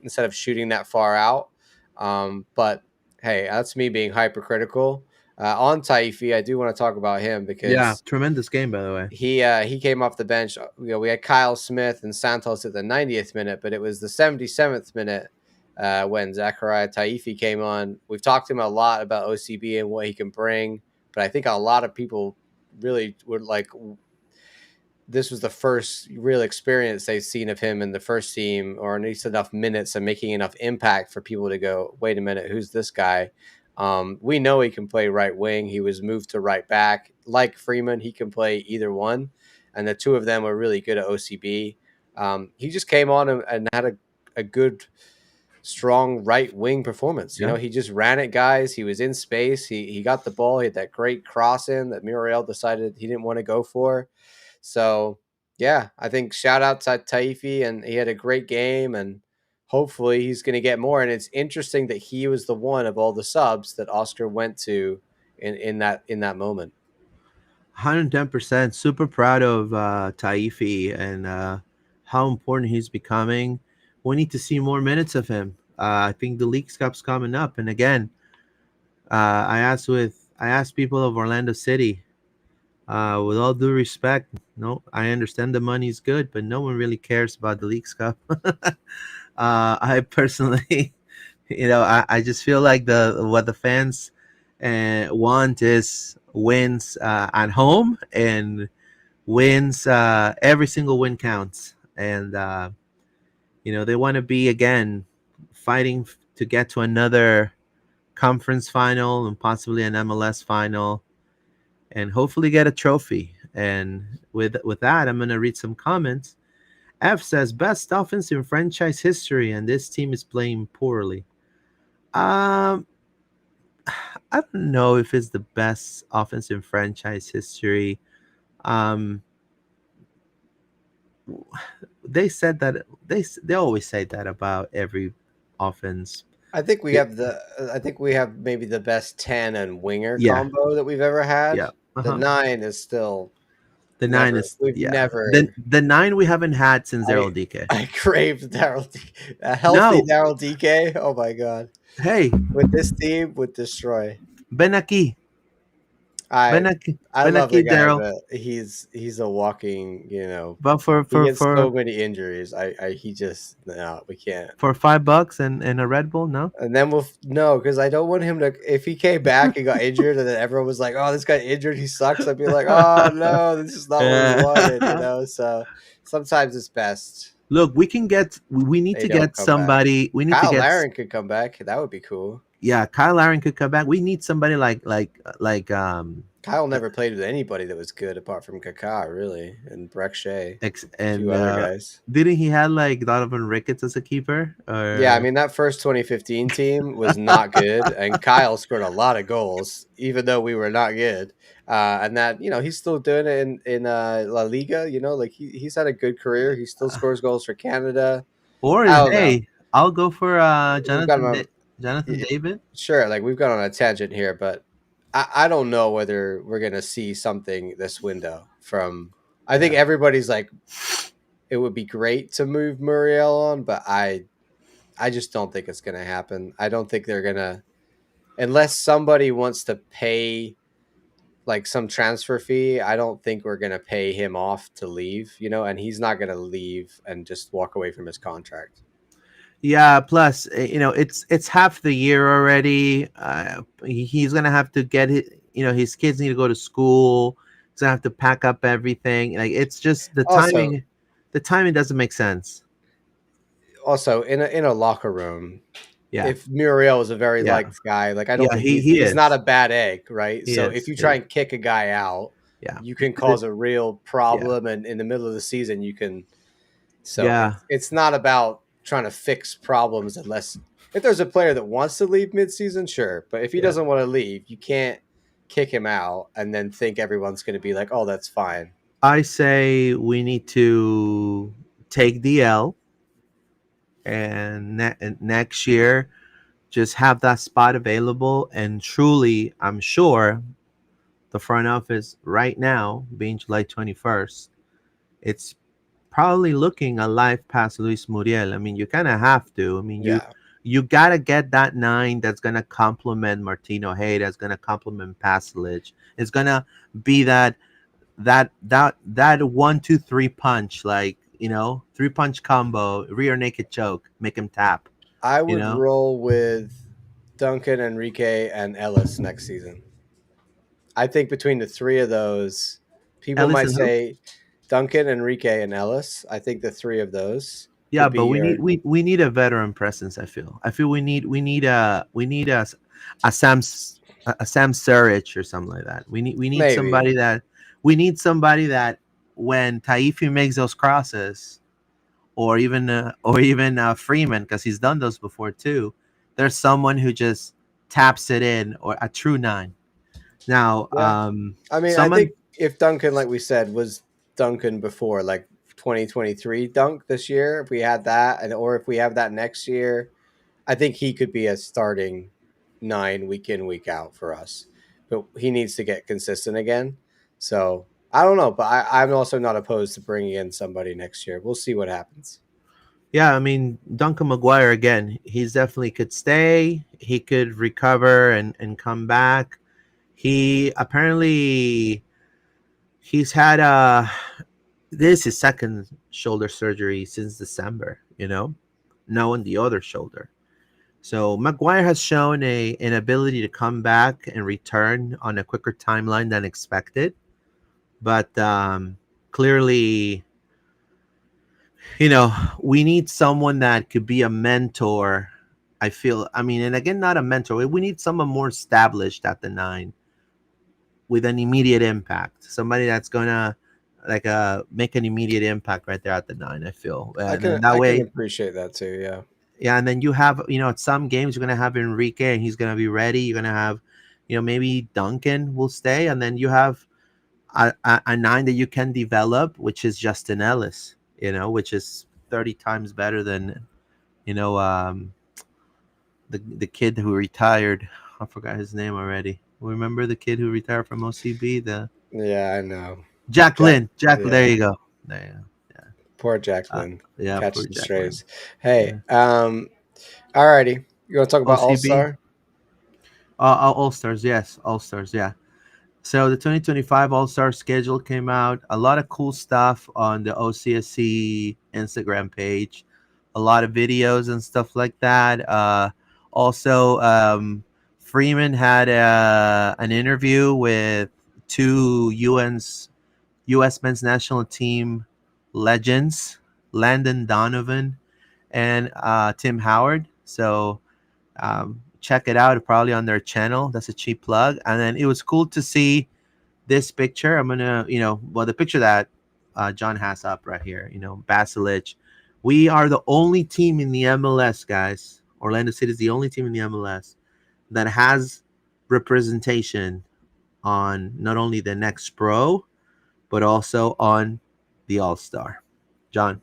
instead of shooting that far out. But hey, that's me being hypercritical. On Taifi, I do want to talk about him because tremendous game, by the way. he came off the bench. We had Kyle Smith and Santos at the 90th minute, but it was the 77th minute when Zachariah Taifi came on. We've talked to him a lot about OCB and what he can bring, but I think a lot of people really would like. This was the first real experience they've seen of him in the first team, or at least enough minutes and making enough impact for people to go, wait a minute, who's this guy? We know he can play right wing. He was moved to right back. Like Freeman, he can play either one. And the two of them were really good at OCB. He just came on and had a good, strong right wing performance. He just ran at guys. He was in space. He got the ball. He had that great cross in that Muriel decided he didn't want to go for. So, yeah, I think shout out to Taifi, and he had a great game, and hopefully he's going to get more. And it's interesting that he was the one of all the subs that Oscar went to in that moment. 110%. Super proud of Taifi and how important he's becoming. We need to see more minutes of him. I think the League Cup's coming up, and again, I asked people of Orlando City. With all due respect, no, I understand the money's good, but no one really cares about the Leagues Cup. I personally, I just feel like what the fans want is wins at home, and wins. Every single win counts, and they want to be again fighting to get to another conference final and possibly an MLS final, and hopefully get a trophy. And with that, I'm going to read some comments. F says, best offense in franchise history, and this team is playing poorly. I I don't know if it's the best offense in franchise history. Um, they said that they always say that about every offense. It- I think we have maybe the best 10 and winger yeah, combo that we've ever had. yeah, The uh-huh. 9 is still The nine never is we've yeah. The nine we haven't had since I Daryl DK. I craved a healthy No, Daryl DK. Oh my god. hey, With this team would destroy. ven aquí, I I ven love the aquí, guy, Daryl. but he's a walking, But he gets so many injuries. I he just no, we can't. for $5 and a Red Bull, no. And then no, because I don't want him to. If he came back and got injured, and then everyone was like, "Oh, this guy injured, he sucks," I'd be like, "Oh no, this is not what we wanted," So sometimes it's best Look, we can get. We need they to don't get come back. somebody. We need to Kyle get. Laren could come back. That would be cool. Yeah, Kyle Aaron could come back. We need somebody like Kyle never played with anybody that was good apart from Kaká, really, and Breck Shea, a few and other guys. didn't he had like Donovan Ricketts as a keeper? Yeah, I Or mean that first 2015 team was not good, and Kyle scored a lot of goals, even though we were not good. And that he's still doing it in La Liga. Like he's had a good career. He still scores goals for Canada. or I is don't know. hey, I'll go for We've got him on, Jonathan David. sure, like we've gone on a tangent here, but I don't know whether we're gonna see something this window from. I think Yeah. everybody's like, it would be great to move Muriel on, but I just don't think it's going to happen. I don't think they're going to, unless somebody wants to pay like some transfer fee. I don't think we're going to pay him off to leave, and he's not going to leave and just walk away from his contract. Yeah. Plus, it's half the year already. He's gonna have to get his. His kids need to go to school. He's gonna have to pack up everything. Like it's just the Also, timing. The timing doesn't make sense. in a locker room, Yeah. if Muriel is a very Yeah. liked guy, like I don't Yeah. think He he's not is. a bad egg, right? He So if is. you He try is. and kick a guy out, Yeah. you can The- cause a real yeah. problem, and in the middle of the season, you can. So Yeah. it's not about trying to fix problems unless if there's a player that wants to leave midseason, sure. But if he Yeah. doesn't want to leave, you can't kick him out and then think everyone's going to be like, "Oh, that's fine." I say we need to take the L and next year just have that spot available. And truly, I'm sure the front office right now, being July 21st, it's probably looking a life past Luis Muriel. I mean, you kind of have to. I mean, Yeah. you gotta get that nine that's gonna complement Martino Hay, that's gonna complement Pasalic. It's gonna be that 1 2 3 punch, like 3 punch combo, rear naked choke, make him tap. I You would know, roll with Duncan, Enrique, and Ellis next season. I think between the three of those, people might Ellison who? say Duncan, Enrique, and Ellis. I think the three of those Yeah, could be but we your. need we need a veteran presence. I feel we need a Sam Surich or something like that. We need Maybe. somebody that when Taifi makes those crosses, or even Freeman, because he's done those before too. There's someone who just taps it in, or a true nine. Now, Yeah. I mean, I think someone if Duncan, like we said, was Duncan before, like 2023 Dunk this year, if we had that, or if we have that next year, I think he could be a starting 9 week in, week out for us. But he needs to get consistent again. So I don't know, but I'm also not opposed to bringing in somebody next year. We'll see what happens. Yeah, I mean Duncan McGuire again. He's definitely could stay. He could recover and come back. He apparently he's had this is his second shoulder surgery since December. Now on the other shoulder. So McGuire has shown an ability to come back and return on a quicker timeline than expected, but clearly, we need someone that could be a mentor. I feel, I mean, and again, not a mentor. We need someone more established at the nine with an immediate impact. Somebody that's gonna make an immediate impact right there at the nine. I feel, I and can then that I can way, appreciate that too. Yeah. yeah. And then you have, at some games you're gonna have Enrique, and he's gonna be ready. You're gonna have maybe Duncan will stay, and then you have a nine that you can develop, which is Justin Ellis, which is 30 times better than the kid who retired. I forgot his name already. Remember the kid who retired from OCB? The Yeah, I know. Jacqueline. Jacqueline. Yeah, There you go. There you go. poor Yeah. Jacqueline Yeah. Poor catching Jacqueline. strays. Hey, Yeah. alrighty. You want to talk about All OCB. Star? All Stars. Yes. All Stars. Yeah. So the 2025 All Star schedule came out. A lot of cool stuff on the OCSC Instagram page. A lot of videos and stuff like that. Also, Freeman had an interview with two U.S. men's national team legends, Landon Donovan and Tim Howard. So check it out, probably on their channel. That's a cheap plug. And then it was cool to see this picture. I'm gonna, the picture that John has up right here. Basilich. We are the only team in the MLS, guys. Orlando City is the only team in the MLS that has representation on not only the next pro, but also on the All Star. John.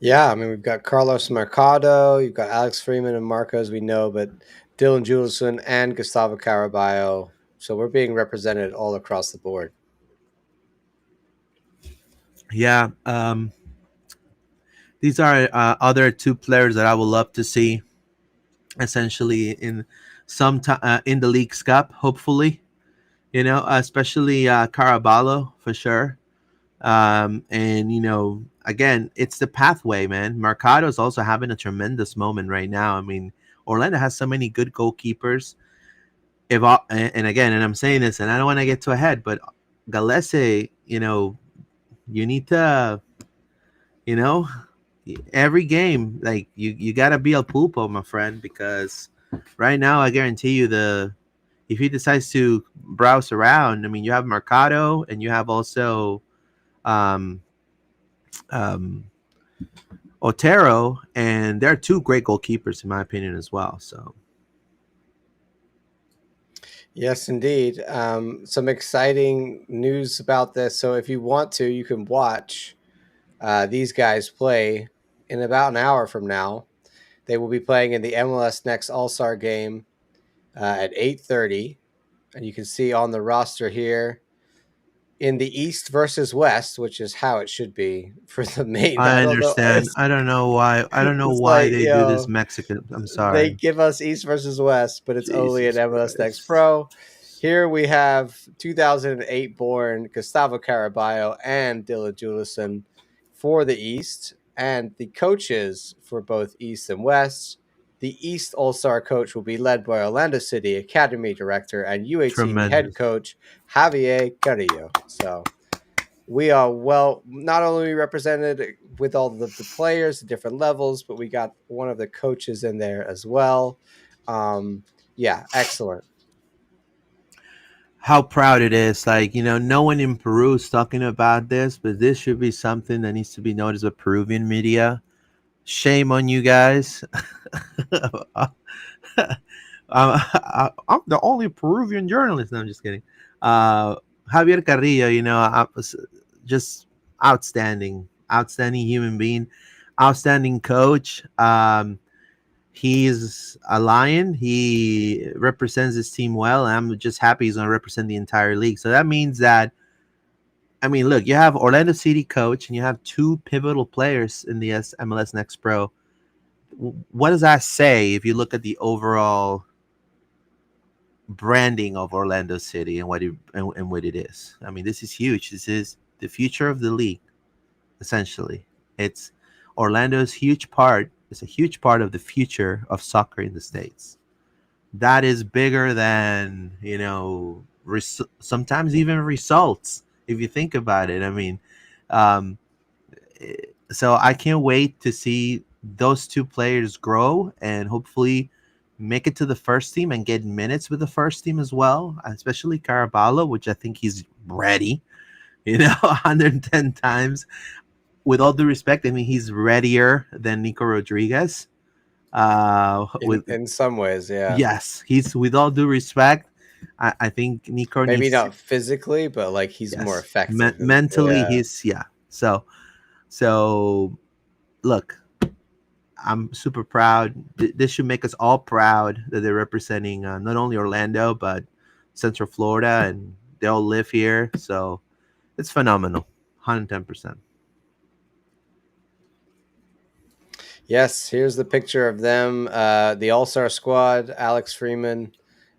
Yeah, I mean, we've got Carlos Mercado, you've got Alex Freeman and Marcos, we know, but Dylan Julison and Gustavo Caraballo. So we're being represented all across the board. Yeah. These are other two players that I would love to see essentially in some in the League's Cup, hopefully, especially Caraballo for sure. And again, it's the pathway, man. Mercado is also having a tremendous moment right now. I mean, Orlando has so many good goalkeepers. And I'm saying this, and I don't want to get too ahead, but Galese, you need to, you know, every game, like you gotta be a pulpo, my friend, because right now I guarantee you if he decides to browse around, I mean, you have Mercado and you have also um, um, Otero, and they're two great goalkeepers in my opinion as well. So Yes, indeed. Some exciting news about this. So if you want to, you can watch these guys play in about an hour from now. They will be playing in the MLS Next All-Star game at 8:30, and you can see on the roster here in the East versus West, which is how it should be for the main. I I don't know. understand. I don't know why. I don't know It's why like, they do this Mexican. I'm they sorry. give us East versus West, but it's only an Jesus MLS Next Christ. Pro. Here we have 2008 born Gustavo Caraballo and Dylan Julison for the East, and the coaches for both East and West. The East All-Star coach will be led by Orlando City Academy Director and U18 head Tremendous. coach Javier Carrillo. So we are not only represented with all the players at different levels, but we got one of the coaches in there as well. Yeah, excellent. How proud it is. Like, no one in Peru is talking about this, but this should be something that needs to be noticed with Peruvian media. Shame on you guys. I'm the only Peruvian journalist. No, I'm just kidding. Javier Carrillo, I was just outstanding human being, outstanding coach. He's a lion. He represents his team well, and I'm just happy he's going to represent the entire league. So that means that, I mean, look, you have Orlando City coach, and you have two pivotal players in the MLS Next Pro. What does that say if you look at the overall branding of Orlando City and what it is? I mean, this is huge. This is the future of the league. Essentially, it's Orlando's huge part. It's a huge part of the future of soccer in the States. That is bigger than sometimes even results. If you think about it, I mean, um, so I can't wait to see those two players grow and hopefully make it to the first team and get minutes with the first team as well, especially Caraballo, which I think he's ready, 110 times. With all due respect, I mean, he's readier than Nico Rodriguez. With In some ways, yeah. yes, he's with all due respect. I think Nico Maybe needs not physically, but like he's more yes, effective. mentally Yeah. he's yeah. So look, I'm super proud. This should make us all proud that they're representing not only Orlando but Central Florida, and they all live here. So it's phenomenal, 110%. Yes, here's the picture of them, the All-Star squad, Alex Freeman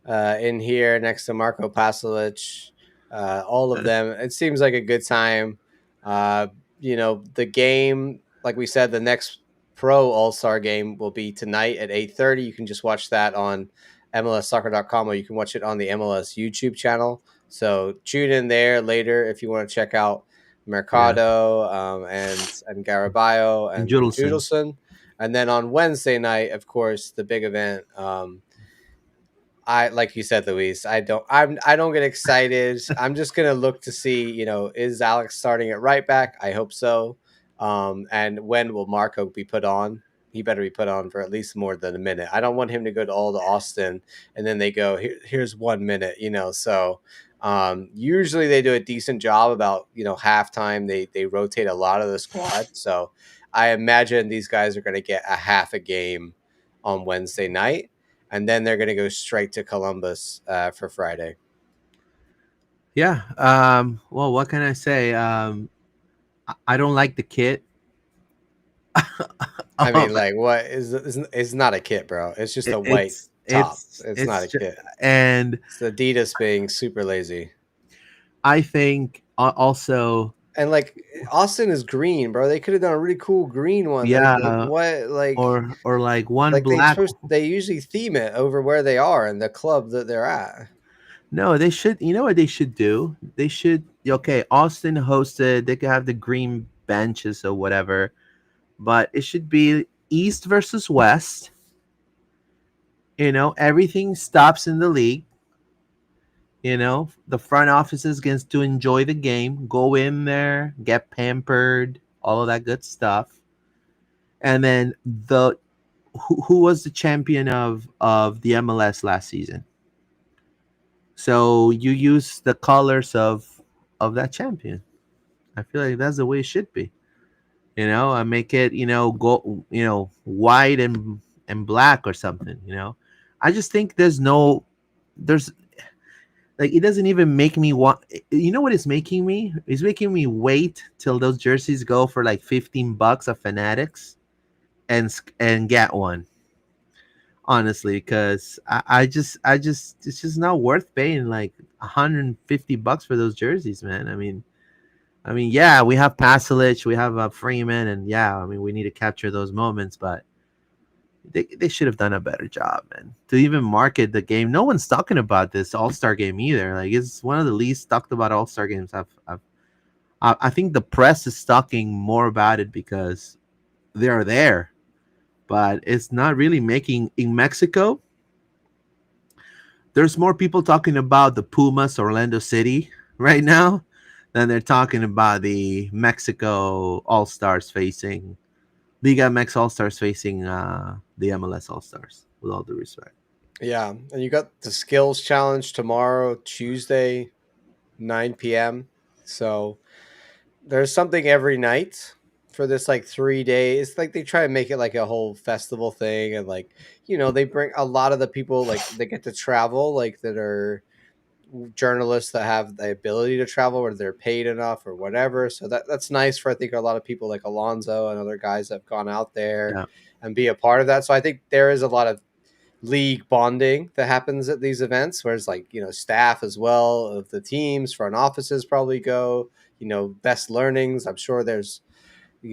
in here next to Marco Pasalic, all of them. It seems like a good time. Uh, the game, like we said, the next pro All-Star game will be tonight at 8:30. You can just watch that on MLSsoccer.com, or you can watch it on the MLS YouTube channel. So tune in there later if you want to check out Yeah, Mercado and Garabayo and and Judelson. Judelson. And then on Wednesday night, of course, the big event. I like you said, Luis. I don't get excited. I'm just gonna look to see. Is Alex starting at right back? I hope so. And when will Marco be put on? He better be put on for at least more than a minute. I don't want him to go to all to Austin and then they go here's 1 minute. So usually they do a decent job about halftime. They rotate a lot of the squad. So I imagine these guys are going to get a half a game on Wednesday night, and then they're going to go straight to Columbus for Friday. Yeah. Well, what can I say? I don't like the kit. I mean, um, like, what is not a kit, bro? It's just a white it's top. it's It's not it's a just, kit. and It's Adidas being super lazy. I think also And like Austin is green, bro. They could have done a really cool green one. Like yeah, what? or like one Like black. they usually theme it over where they are and the club that they're at. No, they should. You know what they should do? They should. Okay, Austin hosted. They could have the green benches or whatever, but it should be East versus West. Everything stops in the league. The front offices gets to enjoy the game, go in there, get pampered, all of that good stuff. And then who was the champion of the MLS last season? So you use the colors of that champion. I feel like that's the way it should be. I make it, go, white and black or something. I just think there's like it doesn't even make me want. You know what it's making me? It's making me wait till those jerseys go for like $15 at Fanatics and get one. Honestly, because I just it's just not worth paying like $150 for those jerseys, man. I mean, yeah, we have Pasalic, we have Freeman, and yeah, I mean, we need to capture those moments, but they should have done a better job, man. To even market the game, no one's talking about this All Star game either. Like, it's one of the least talked about All Star games. I think the press is talking more about it because they're there, but it's not really making in Mexico. There's more people talking about the Pumas Orlando City right now than they're talking about the Mexico All Stars facing Liga MX All Stars facing the MLS All Stars. With all due respect. Yeah, and you got the skills challenge tomorrow, Tuesday, 9 p.m. So there's something every night for this like 3 days. Like they try to make it like a whole festival thing, and like they bring a lot of the people like they get to travel like that are journalists that have the ability to travel or they're paid enough or whatever. So that's nice for I think a lot of people like Alonso and other guys that have gone out there Yeah, and be a part of that. So I think there is a lot of league bonding that happens at these events, whereas like staff as well of the teams, front offices probably go. Best learnings. I'm sure there's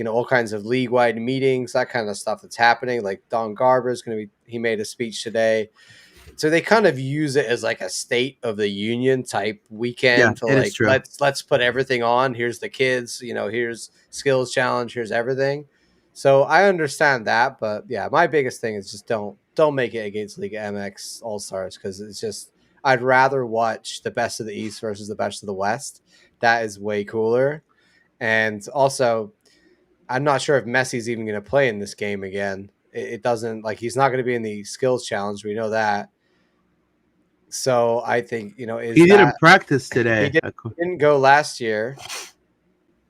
all kinds of league wide meetings, that kind of stuff that's happening. Like Don Garber is going to be. He made a speech today, so they kind of use it as like a state of the union type yeah, weekend to it is like true. let's put everything on. Here's the kids, here's skills challenge, here's everything. So I understand that, but yeah, my biggest thing is just don't make it against League MX All Stars because it's just I'd rather watch the best of the East versus the best of the West. That is way cooler. And also, I'm not sure if Messi's even going to play in this game again. It doesn't, like, he's not going to be in the skills challenge. We know that. So I think, you know, He didn't practice he today. didn't go last year.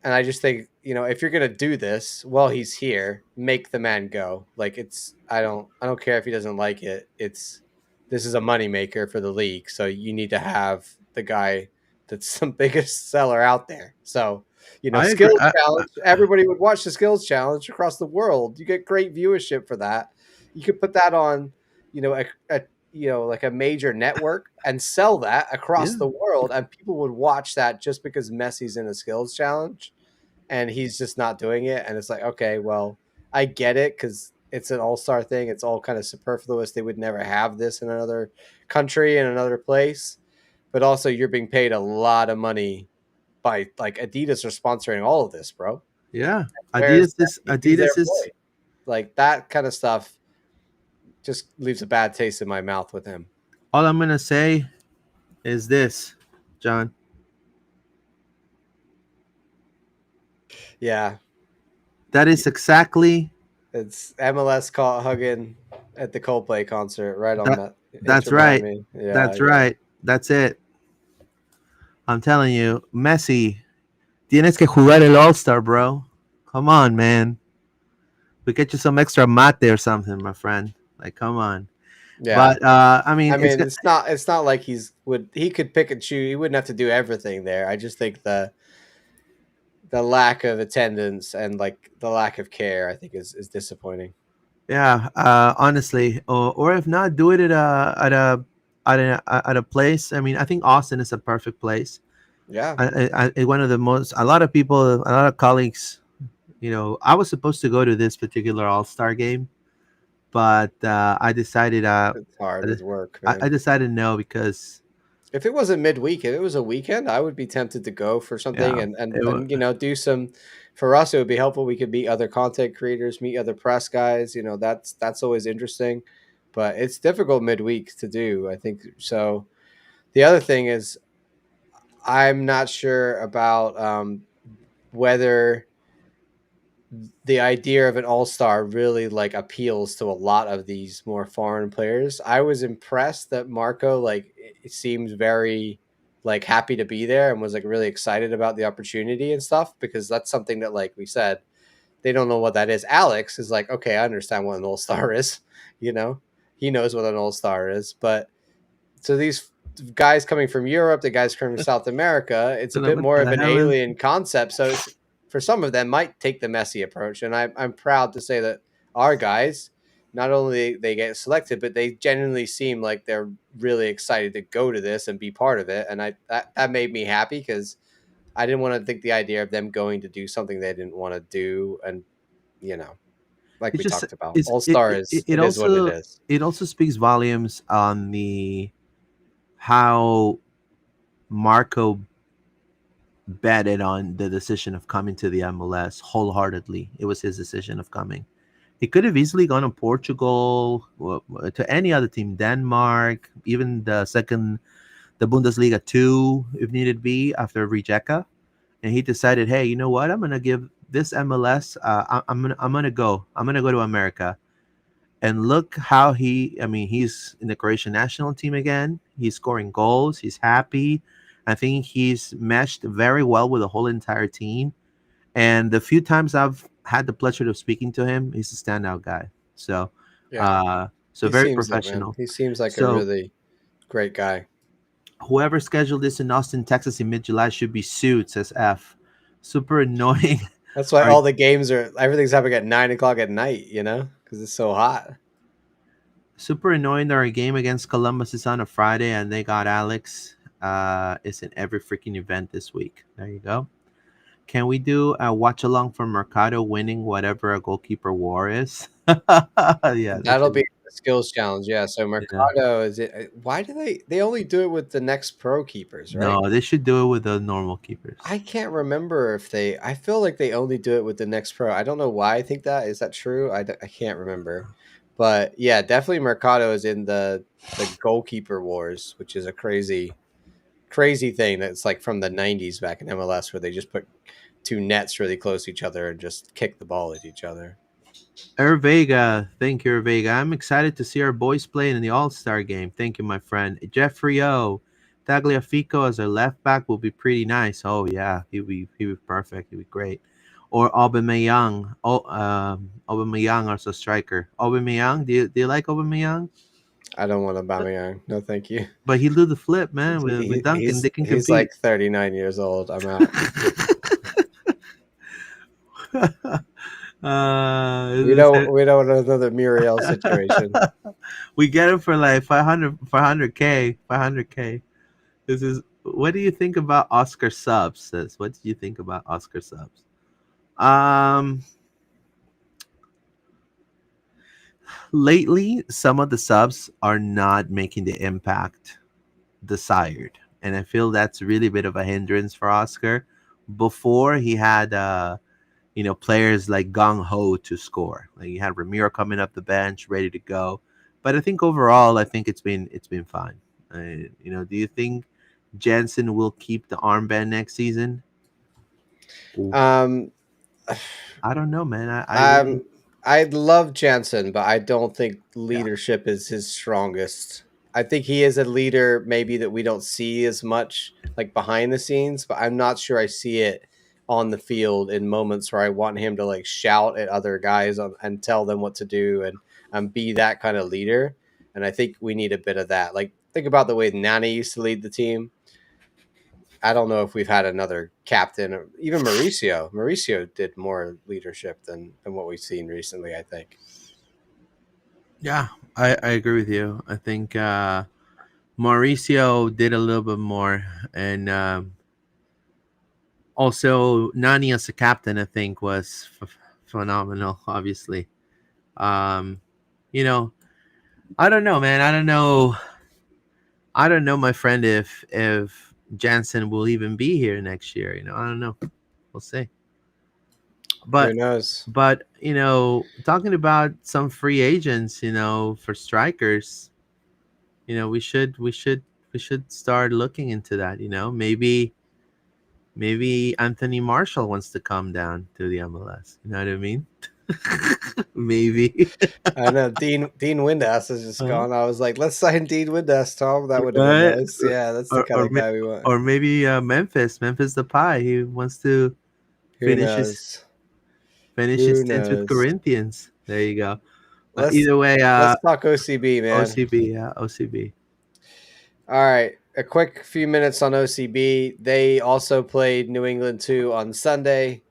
And I just think, you know, if you're gonna do this, well, he's here. Make the man go. Like, I don't care if he doesn't like it. This is a moneymaker for the league, so you need to have the guy that's the biggest seller out there. So, you know, I agree. skills challenge. Everybody would watch the skills challenge across the world. You get great viewership for that. You could put that on, you know, like a major network and sell that across Yeah. the world, and people would watch that just because Messi's in a skills challenge and he's just not doing it. And it's like, okay, well, I get it because it's an all-star thing. It's all kind of superfluous. They would never have this in another country, in another place. But also, you're being paid a lot of money by, like, Adidas are sponsoring all of this, bro. Yeah. Whereas he's their Adidas is boy. Like, that kind of stuff just leaves a bad taste in my mouth with him. all I'm gonna say is this, John. Yeah. That is exactly It's MLS caught hugging at the Coldplay concert right on that. that's Inter right. Miami. Yeah, That's right. That's it. I'm telling you, Messi, tienes que jugar el All-Star, bro. Come on, man. We get you some extra mate or something, my friend. Like, come on. Yeah. But I mean, it's not like he could pick and choose. He wouldn't have to do everything there. I just think the lack of attendance and, like, the lack of care, I think is disappointing. yeah. Honestly, or if not, do it at a place. I mean, I think Austin is a perfect place. Yeah. One of the most. A lot of people, a lot of colleagues. You know, I was supposed to go to this particular All-Star game, but I decided. It's hard with work, man. I decided no because if it wasn't midweek, if it was a weekend, I would be tempted to go for something and you know, do some. For us, it would be helpful. We could meet other content creators, meet other press guys. You know, that's always interesting, but it's difficult midweek to do, I think. So the other thing is, I'm not sure about whether the idea of an all-star really, like, appeals to a lot of these more foreign players. I was impressed that Marco, like, it seems very, like, happy to be there and was, like, really excited about the opportunity and stuff, because that's something that, like we said, they don't know what that is. Alex is like, okay, I understand what an all-star is. You know, he knows what an all-star is. But so these guys coming from Europe, the guys coming from South America, it's a bit more of an alien concept. So it's, for some of them, might take the Messi approach. And I'm proud to say that our guys, not only they get selected, but they genuinely seem like they're really excited to go to this and be part of it. And that made me happy, because I didn't want to think the idea of them going to do something they didn't want to do. And, you know, like we talked about, All-Star is what it is. It also speaks volumes on how Marco betted on the decision of coming to the MLS wholeheartedly. It was his decision of coming. He could have easily gone to Portugal, to any other team, Denmark, even the Bundesliga 2, if needed be, after Rijeka. And he decided, hey, you know what? I'm gonna give this MLS. I'm gonna go to America. And look how he's in the Croatian national team again. He's scoring goals. He's happy. I think he's meshed very well with the whole entire team. And the few times I've had the pleasure of speaking to him, he's a standout guy. So, yeah, very professional. He seems like a really great guy. Whoever scheduled this in Austin, Texas in mid-July should be sued, says F. Super annoying. That's why all the games everything's happening at 9:00 at night, you know, because it's so hot. Super annoying that our game against Columbus is on a Friday and they got Alex. It's in every freaking event this week. There you go. Can we do a watch along for Mercado winning whatever a goalkeeper war is? Yeah, that'll be a skills challenge. Yeah. So Mercado is it? Why do they only do it with the next pro keepers? Right? No, they should do it with the normal keepers. I can't remember if I feel like they only do it with the next pro. I don't know why I think that. Is that true? I can't remember. But yeah, definitely Mercado is in the goalkeeper wars, which is a crazy thing that's like from the 90s back in MLS, where they just put two nets really close to each other and just kick the ball at each other. Vega, thank you, Vega. I'm excited to see our boys playing in the All Star game. Thank you, my friend. Jeffrey O. Tagliafico as our left back will be pretty nice. Oh yeah, he'd be perfect. He'd be great. Or Aubameyang. Aubameyang as a striker. Aubameyang, do you like Aubameyang? I don't want Aubameyang. No, thank you. But he do the flip, man. With Duncan, they can He's compete. like 39 years old. I'm out. We This don't we don't want another Muriel situation. we get him for like 500k 500k. This is what do you think about Oscar subs? Sis? What do you think about Oscar subs? Um, lately some of the subs are not making the impact desired, and I feel that's really a bit of a hindrance for Oscar. Before he had players like Gong Ho to score. Like you had Ramiro coming up the bench, ready to go. But I think overall, I think it's been fine. Do you think Jensen will keep the armband next season? Ooh, Um, I don't know, man. I really. um, I love Jansen, but I don't think Yeah. leadership is his strongest. I think he is a leader, maybe that we don't see as much like behind the scenes, but I'm not sure I see it on the field in moments where I want him to like shout at other guys and tell them what to do and be that kind of leader. And I think we need a bit of that. Like think about the way Nani used to lead the team. I don't know if we've had another captain or even Mauricio. Mauricio did more leadership than what we've seen recently, I think. Yeah, I agree with you. I think Mauricio did a little bit more, and also Nani as a captain, I think, was phenomenal. Obviously, um, you know, I don't know, man. I don't know. I don't know, my friend, if Jansen will even be here next year. I don't know. We'll see. Who But knows? talking about some free agents, for strikers, we should start looking into that. Maybe Anthony Marshall wants to come down to the MLS. You know what I mean? Maybe. I know Dean Windass is just Huh? gone. I was like, let's sign Dean Windass, Tom. That would have been Right? nice. Yeah, that's the Or kind or, of guy we want. or maybe Memphis the Pie. He wants to Who finish his knows? finish his Who stints with knows? Corinthians. There you go. Let's Either way, let's talk OCB, man. OCB, yeah, OCB. All right, a quick few minutes on OCB. They also played New England 2 on Sunday.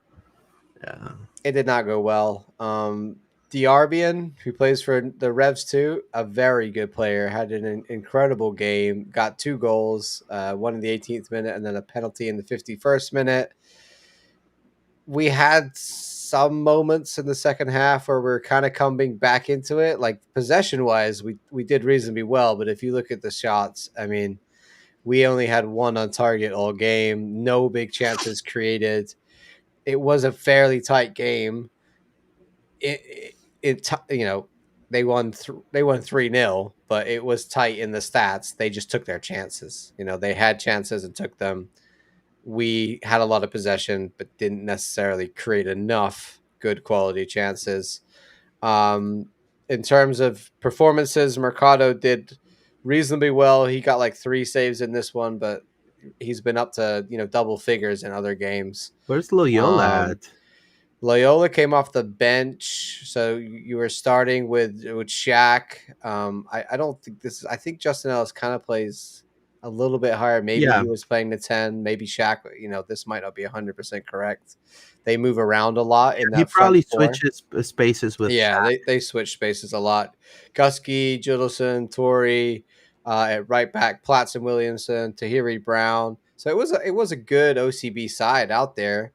Yeah. It did not go well. Diarbian, who plays for the Revs II, a very good player, had an incredible game. Got 2 goals, one in the 18th minute and then a penalty in the 51st minute. We had some moments in the second half where we're kind of coming back into it. Like possession wise, we did reasonably well, but if you look at the shots, I mean, we only had one on target all game. No big chances created. It was a fairly tight game. It they won 3-0, but it was tight in the stats. They just took their chances. They had chances and took them. We had a lot of possession, but didn't necessarily create enough good quality chances. Um, in terms of performances, Mercado did reasonably well. He got like 3 saves in this one, but he's been up to double figures in other games. Where's Loyola Um, at? Loyola came off the bench, so you were starting with Shaq. I don't think this. I think Justin Ellis kind of plays a little bit higher. Maybe Yeah, he was playing the 10. Maybe Shaq. This might not be 100% correct. They move around a lot in he that front probably four. switches spaces with Yeah, Shaq. they switch spaces a lot. Gusky, Jiddleson, Torrey at right back, Platts and Williamson, Tahiri Brown. So it was a good OCB side out there.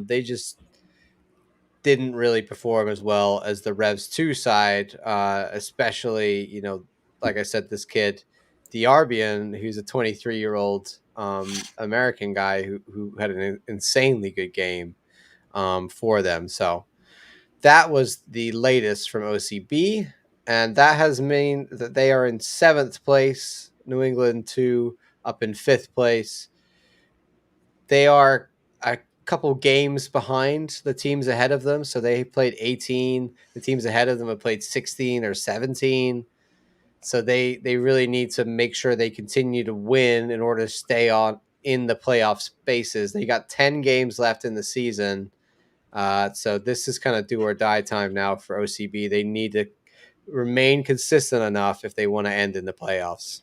They just didn't really perform as well as the Revs 2 side, especially, like I said, this kid, Diarbian, who's a 23-year-old American guy who had an insanely good game for them. So that was the latest from OCB. And that has mean that they are in 7th place, New England 2 up in 5th place. They are couple games behind the teams ahead of them. So they played 18. The teams ahead of them have played 16 or 17. So they really need to make sure they continue to win in order to stay on in the playoff spaces. They got 10 games left in the season. So this is kind of do or die time now for OCB. They need to remain consistent enough if they want to end in the playoffs.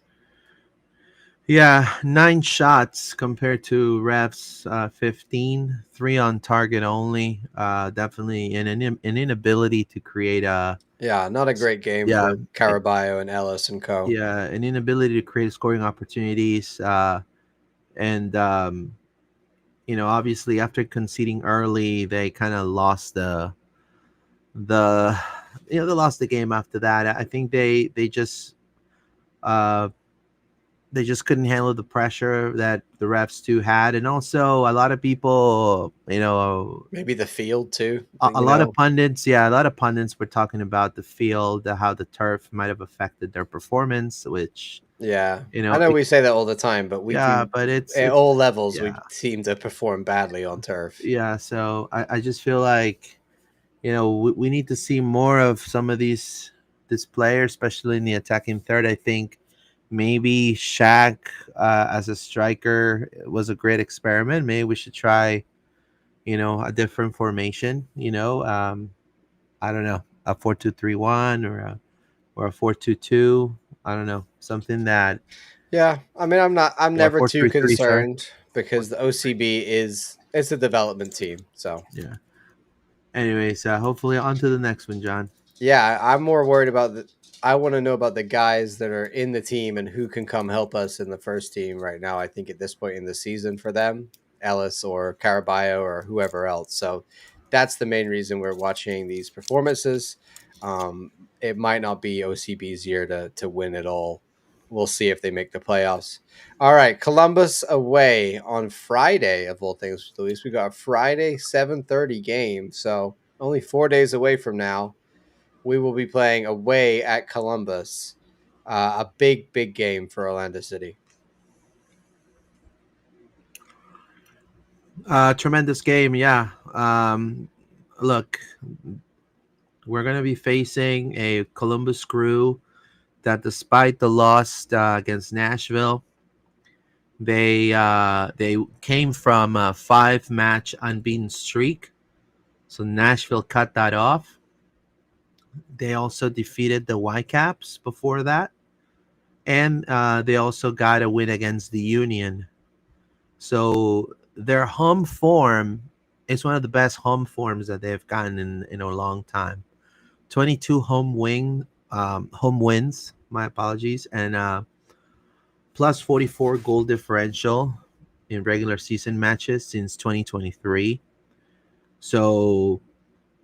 Yeah, 9 shots compared to Revs 15, 3 on target only. Definitely an inability to create a not a great game yeah for Caraballo and Ellis and co. yeah an inability to create scoring opportunities. And obviously after conceding early, they kind of lost the they lost the game after that. I think uh they just couldn't handle the pressure that the Revs II had, and also a lot of people, Maybe the field too. a lot of pundits, a lot of pundits were talking about the field, how the turf might have affected their performance, which I know we say that all the time, but we do but it's at all levels. yeah. We seem to perform badly on turf. Yeah, so I just feel like we need to see more of some of this player, especially in the attacking third. I think maybe Shaq as a striker was a great experiment. Maybe we should try, a different formation. I don't know, a 4-2-3-1 or a 4-2-2. I don't know, something that. Yeah, I mean, I'm Or never four too three three. Sorry. concerned because the OCB it's a development team. So Yeah. Anyways, hopefully on to the next one, John. yeah, I'm more worried about I want to know about the guys that are in the team and who can come help us in the first team right now. I think at this point in the season for them, Ellis or Caraballo or whoever else. So that's the main reason we're watching these performances. It might not be OCB's year to win it all. We'll see if they make the playoffs. All right, Columbus away on Friday of all things, Luis. We got a Friday 7:30 game, so only 4 days away from now we will be playing away at Columbus. A big game for Orlando City. Tremendous game, yeah. Look, we're gonna be facing a Columbus Crew that, despite the loss against Nashville, they came from a 5-match unbeaten streak. So Nashville cut that off. They also defeated the Whitecaps before that, and they also got a win against the Union. So their home form is one of the best home forms that they've gotten in a long time. 22 home wins. My apologies, and plus 44 goal differential in regular season matches since 2023. So,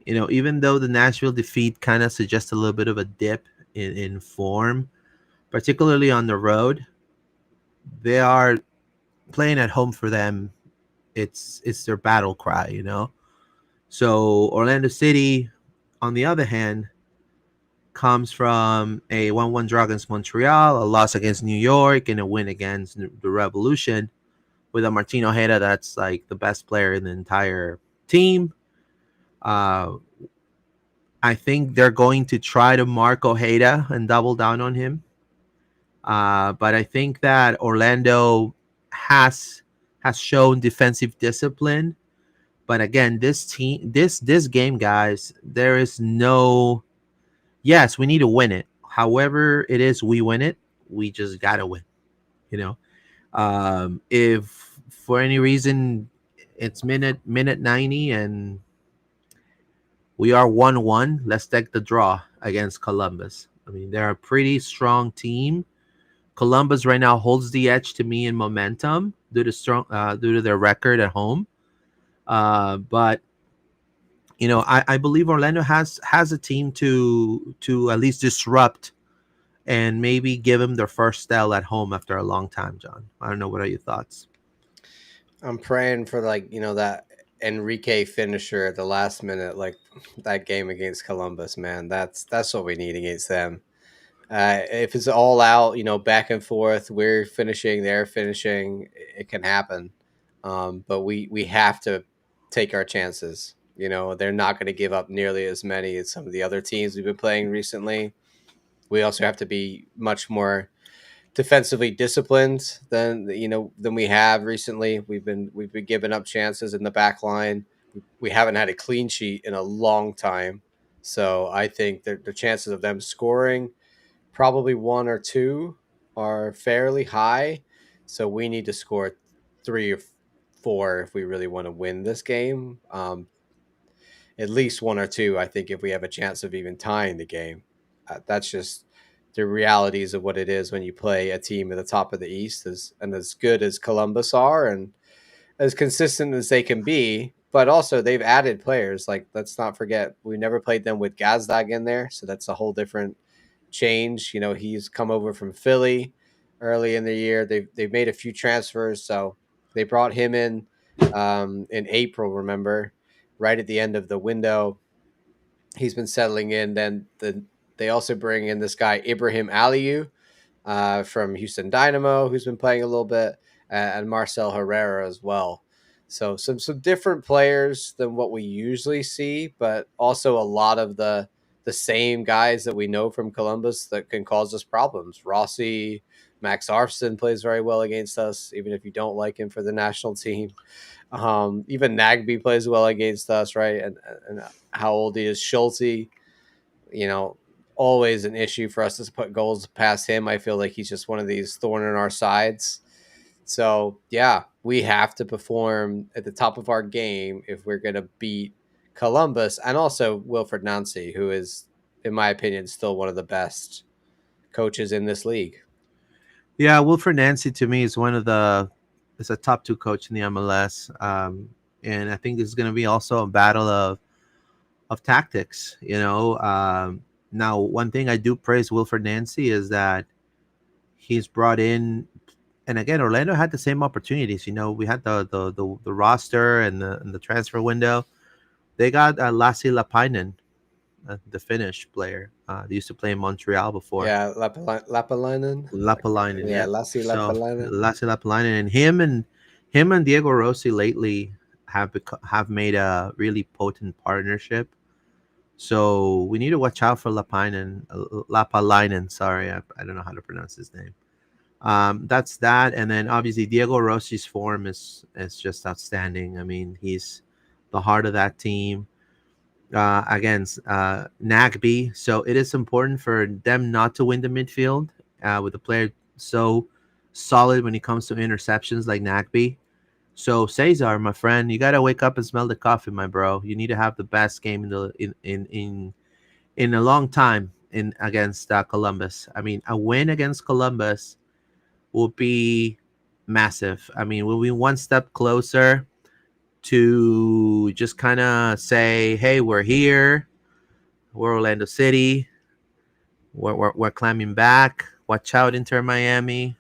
even though the Nashville defeat kind of suggests a little bit of a dip in form, particularly on the road, they are playing at home for them. It's their battle cry. So Orlando City, on the other hand, comes from a 1-1 draw against Montreal, a loss against New York, and a win against the Revolution, with a Martin Ojeda that's like the best player in the entire team. I think they're going to try to mark Ojeda and double down on him. But I think that Orlando has shown defensive discipline. But again, this game, guys, there is no. Yes, we need to win it. However, it is we win it. We just gotta win. If for any reason it's minute 90 and we are 1-1, let's take the draw against Columbus. I mean, they're a pretty strong team. Columbus right now holds the edge to me in momentum due to their record at home. But I believe Orlando has a team to at least disrupt and maybe give them their first L at home after a long time, John. I don't know. What are your thoughts? I'm praying for that Enrique finisher at the last minute, like that game against Columbus, man. That's what we need against them. If it's all out, back and forth, we're finishing, they're finishing, it can happen. But we have to take our chances. They're not going to give up nearly as many as some of the other teams we've been playing recently. We also have to be much more defensively disciplined than we have recently. We've been giving up chances in the back line. We haven't had a clean sheet in a long time. So I think that the chances of them scoring, probably one or two, are fairly high. So we need to score 3 or 4 if we really want to win this game. At least one or two, I think, if we have a chance of even tying the game. That's just the realities of what it is when you play a team at the top of the East, as good as Columbus are and as consistent as they can be. But also, they've added players. Like, let's not forget, we never played them with Gazdag in there, so that's a whole different change. He's come over from Philly early in the year. They've made a few transfers, so they brought him in April. Remember, right at the end of the window, he's been settling in. Then they also bring in this guy Ibrahim Aliou from Houston Dynamo, who's been playing a little bit, and Marcel Herrera as well. So some different players than what we usually see, but also a lot of the same guys that we know from Columbus that can cause us problems. Rossi, Max Arfson plays very well against us, even if you don't like him for the national team. Even Nagby plays well against us, right? And how old he is, Schulte, always an issue for us to put goals past him. I feel like he's just one of these thorn in our sides. So yeah, we have to perform at the top of our game if we're going to beat Columbus, and also Wilfred Nancy, who is, in my opinion, still one of the best coaches in this league. Yeah, Wilfred Nancy to me is is a top 2 coach in the MLS, and I think this is going to be also a battle of tactics. Now one thing I do praise Wilfred Nancy is that he's brought in, and again, Orlando had the same opportunities. We had the roster and the transfer window. They got Lassi Lapainen, the Finnish player. They used to play in Montreal before. Yeah, Lapalainen. Lapalainen, Yeah, yeah. Lassi So Lapalainen. Lassi Lapalainen, and him and Diego Rossi lately have made a really potent partnership. So we need to watch out for Lapalainen. Sorry, I don't know how to pronounce his name. That's that, and then obviously Diego Rossi's form is just outstanding. I mean, he's the heart of that team against Nagby. So it is important for them not to win the midfield with a player so solid when it comes to interceptions like Nagby. So Cesar, my friend, you gotta wake up and smell the coffee, my bro. You need to have the best game in a long time in against Columbus. I mean, a win against Columbus will be massive. I mean, we'll be one step closer to just kind of say, hey, we're here. We're Orlando City. We're climbing back. Watch out, Inter Miami.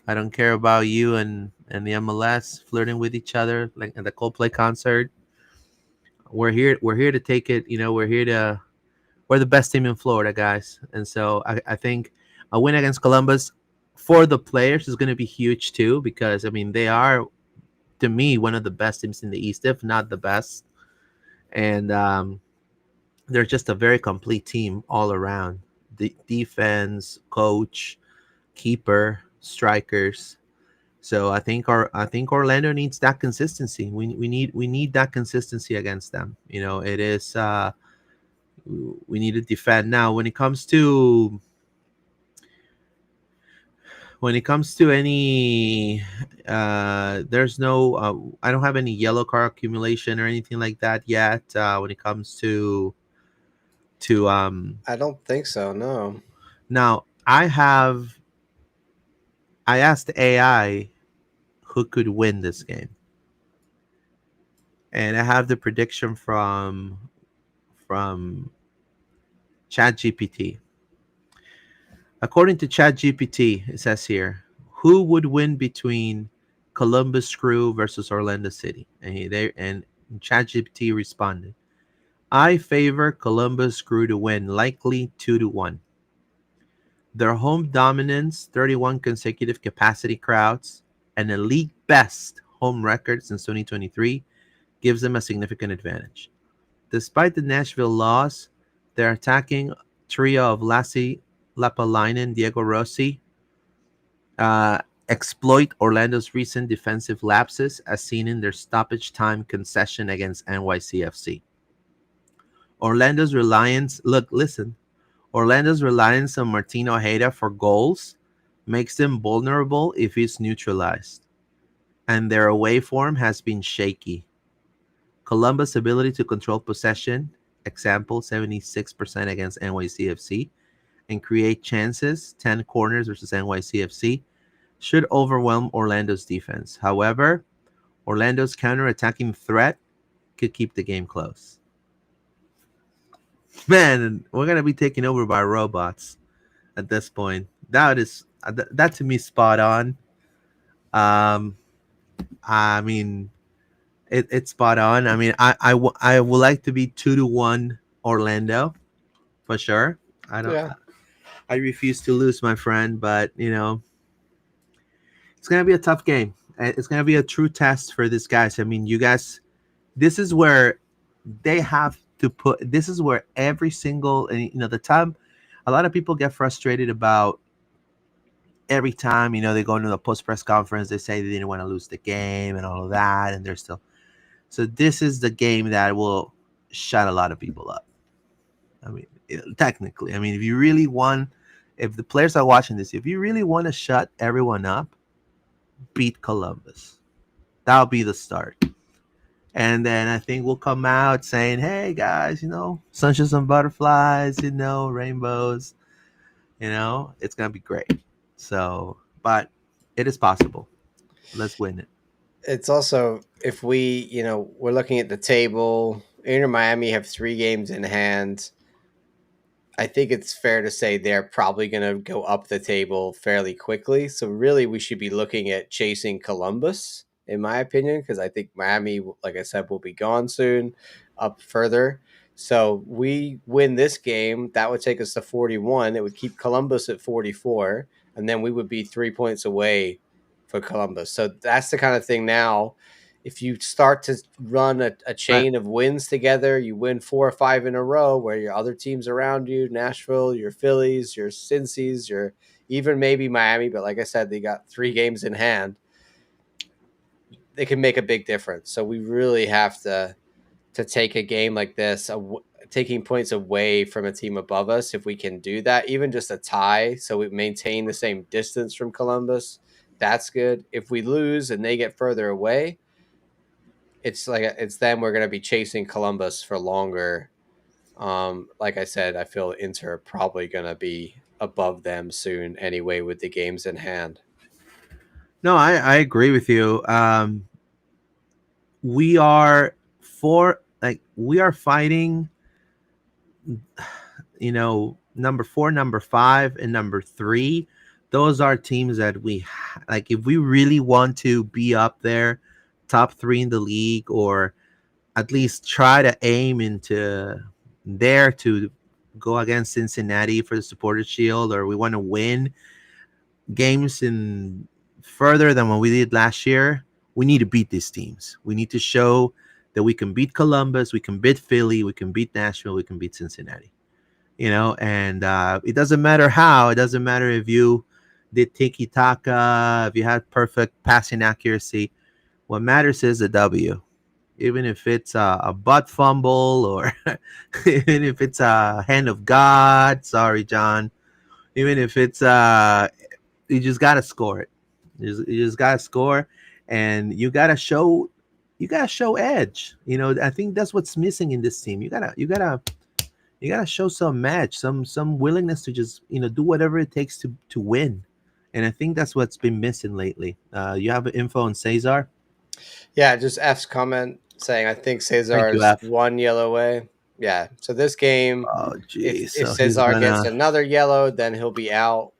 I don't care about you and the MLS flirting with each other like at the Coldplay concert. We're here. We're here to take it. We're the best team in Florida, guys. And so I think a win against Columbus for the players is going to be huge too, because I mean they are, to me, one of the best teams in the East, if not the best. And they're just a very complete team all around. The defense, coach, keeper, strikers. So I think Orlando needs that consistency. We need that consistency against them. It is we need to defend. Now when it comes to any there's no I don't have any yellow card accumulation or anything like that yet when it comes to I don't think so. No. now I asked AI who could win this game, and I have the prediction from ChatGPT. According to ChatGPT, it says here, who would win between Columbus Crew versus Orlando City? And ChatGPT responded, I favor Columbus Crew to win, likely 2-1. Their home dominance, 31 consecutive capacity crowds, and a league best home record since 2023 gives them a significant advantage. Despite the Nashville loss, their attacking trio of Lassie, Lapalainen, Diego Rossi uh, exploit Orlando's recent defensive lapses, as seen in their stoppage time concession against NYCFC. Orlando's reliance, look, listen, Orlando's reliance on Martin Ojeda for goals makes them vulnerable if he's neutralized, and their away form has been shaky. Columbus' ability to control possession, example 76% against NYCFC, and create chances, 10 corners versus NYCFC, should overwhelm Orlando's defense. However, Orlando's counter-attacking threat could keep the game close. Man, we're gonna be taken over by robots at this point. That to me spot on. Um, I mean, it's spot on. I mean, I would like to be 2-1 Orlando for sure. I don't. Yeah. I refuse to lose, my friend. But it's gonna be a tough game. It's gonna be a true test for these guys. I mean, you guys. This is where they have to put. This is where every single the time. A lot of people get frustrated about every time they go into the post press conference. They say they didn't want to lose the game and all of that, and they're still. So this is the game that will shut a lot of people up. I mean, technically, I mean, if the players are watching this, if you really want to shut everyone up, beat Columbus. That'll be the start. And then I think we'll come out saying, hey, guys, sunshine and butterflies, rainbows, it's going to be great. So, but it is possible. Let's win it. It's also, if we're looking at the table, Inter Miami have 3 games in hand. I think it's fair to say they're probably going to go up the table fairly quickly. So really, we should be looking at chasing Columbus, in my opinion, because I think Miami, like I said, will be gone soon, up further. So we win this game, that would take us to 41. It would keep Columbus at 44, and then we would be 3 points away for Columbus. So that's the kind of thing now. If you start to run a chain of wins together, you win 4 or 5 in a row where your other teams around you, Nashville, your Phillies, your Cincy's, your even maybe Miami, but like I said, they got 3 games in hand. They can make a big difference. So we really have to take a game like this, taking points away from a team above us. If we can do that, even just a tie, so we maintain the same distance from Columbus, that's good. If we lose and they get further away, it's then we're going to be chasing Columbus for longer. Like I said, I feel Inter probably going to be above them soon anyway with the games in hand. No, I agree with you. We are fighting, number 4, number 5, and number 3. Those are teams that if we really want to be up there, top 3 in the league, or at least try to aim into there to go against Cincinnati for the Supporters Shield, or we want to win games in further than what we did last year, we need to beat these teams. We need to show that we can beat Columbus, we can beat Philly, we can beat Nashville, we can beat Cincinnati. And it doesn't matter how. It doesn't matter if you did tiki-taka, if you had perfect passing accuracy. What matters is the W. Even if it's a butt fumble, or even if it's a hand of God. Sorry, John. Even if it's you just gotta score it. You just gotta score, and you gotta show edge. I think that's what's missing in this team. You gotta show some edge, some willingness to just do whatever it takes to win. And I think that's what's been missing lately. You have info on Cesar? Yeah, just F's comment saying I think Cesar is F. 1 yellow away. Yeah, so this game, if Cesar gets another yellow, then he'll be out.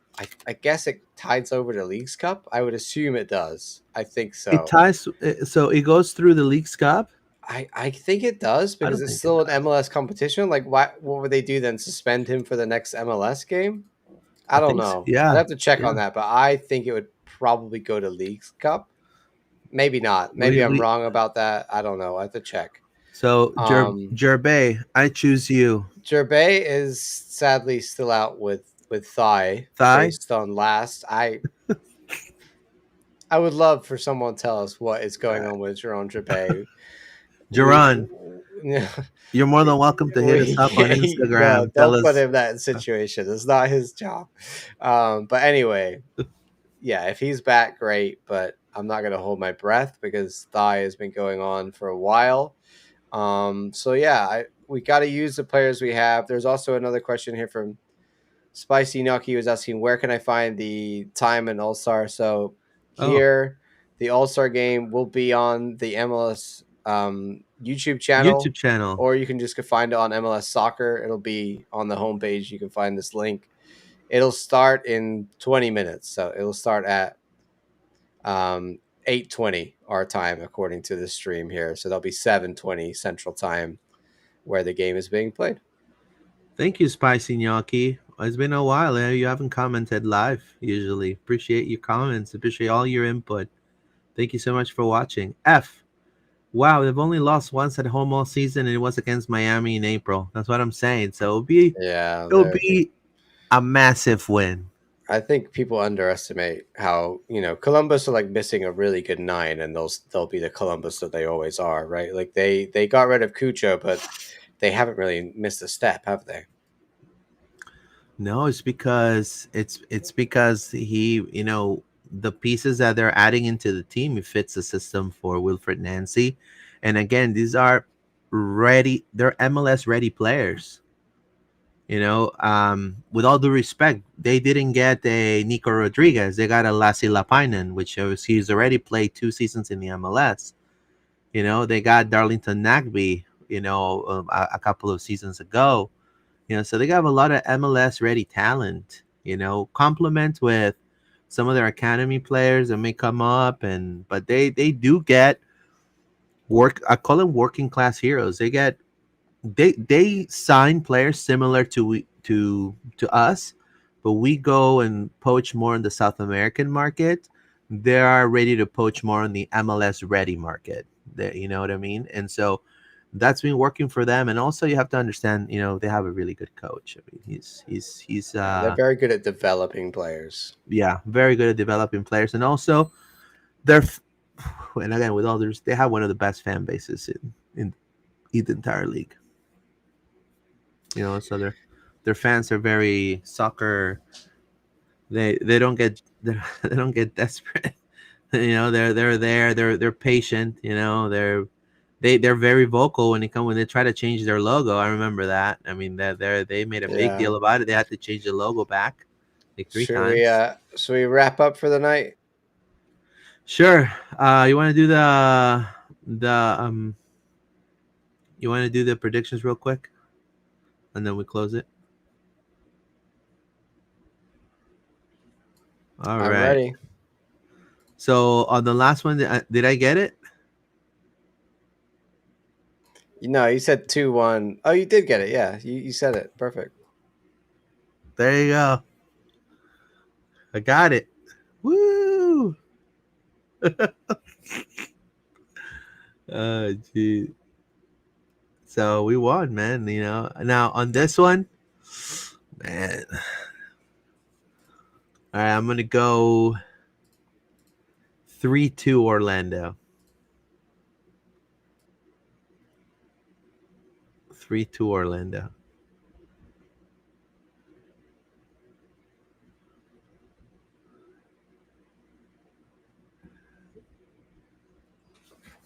I guess it ties over to Leagues Cup. I would assume it does. I think so. It ties, so it goes through the Leagues Cup. I think it does, because it's still an MLS competition. Like, what would they do then? Suspend him for the next MLS game? I don't know. Yeah, I'd have to check on that, but I think it would probably go to Leagues Cup. Maybe not. Maybe I'm We wrong about that. I don't know. I have to check. so Um, Gerbe, I choose you. Gervais is sadly still out with thigh Thigh, based on last. I would love for someone to tell us what is going on with Jerome Gervais. We Jaron. You're more than welcome to hit us we up on can't, no, Instagram. Tell don't put us. him in that situation. It's not his job. But anyway, yeah, if he's back, great. But I'm not gonna hold my breath because thigh has been going on for a while. So yeah, we got to use the players we have. There's also another question here from Spicy Gnocchi was asking, where can I find the time and All Star? So Oh, here, the All Star game will be on the MLS YouTube YouTube channel, channel. or you can just go find it on MLS Soccer. It'll be on the homepage. You can find this link. It'll start in 20 minutes. So it'll start at 8:20 our time, according to the stream here. So that'll be 7:20 Central Time where the game is being played. Thank you, Spicy Gnocchi. It's been a while. You haven't commented live usually. Appreciate your comments. Appreciate all your input. Thank you so much for watching. F. Wow, they've only lost once at home all season, and it was against Miami in April. That's what I'm saying. So Yeah, it'll be a massive win. I think people underestimate how, Columbus are like missing a really good nine, and they'll be the Columbus that they always are, right? Like they got rid of Cucho, but they haven't really missed a step, have they? No, it's because the pieces that they're adding into the team, it fits the system for Wilfred Nancy. And again, these are ready, they're MLS ready players. With all due respect, they didn't get a Nico Rodriguez. They got a Lassie Lapainen, which he's already played 2 seasons in the MLS. They got Darlington Nagby, a couple of seasons ago. So they have a lot of MLS ready talent, complement with some of their academy players that may come up, but they do get work. I call them working class heroes. They sign players similar to us, but we go and poach more in the South American market. They are ready to poach more in the MLS ready market. You know what I mean? And so that's been working for them. And also, you have to understand, they have a really good coach. I mean, he's Yeah, they're very good at developing players. yeah, very good at developing players, and also they're and again, with others, they have one of the best fan bases in the entire league. So their fans are very soccer. They don't get they don't get desperate. They're there. They're patient. They're very vocal when they try to change their logo. I remember that. I mean, they made a big Yeah. deal about it. They had to change the logo back like three Should we times. should we wrap up for the night? Sure. You want to do the you want to do the predictions real quick, and then we close it. All I'm right. ready. So on the last one, did I get it? No, you said 2-1. Oh, you did get it. Yeah, you said it. Perfect. There you go. I got it. Woo! Oh, gee. So we won, man. Now on this one, man. All right, I'm gonna go 3-2 Orlando. 3-2 Orlando.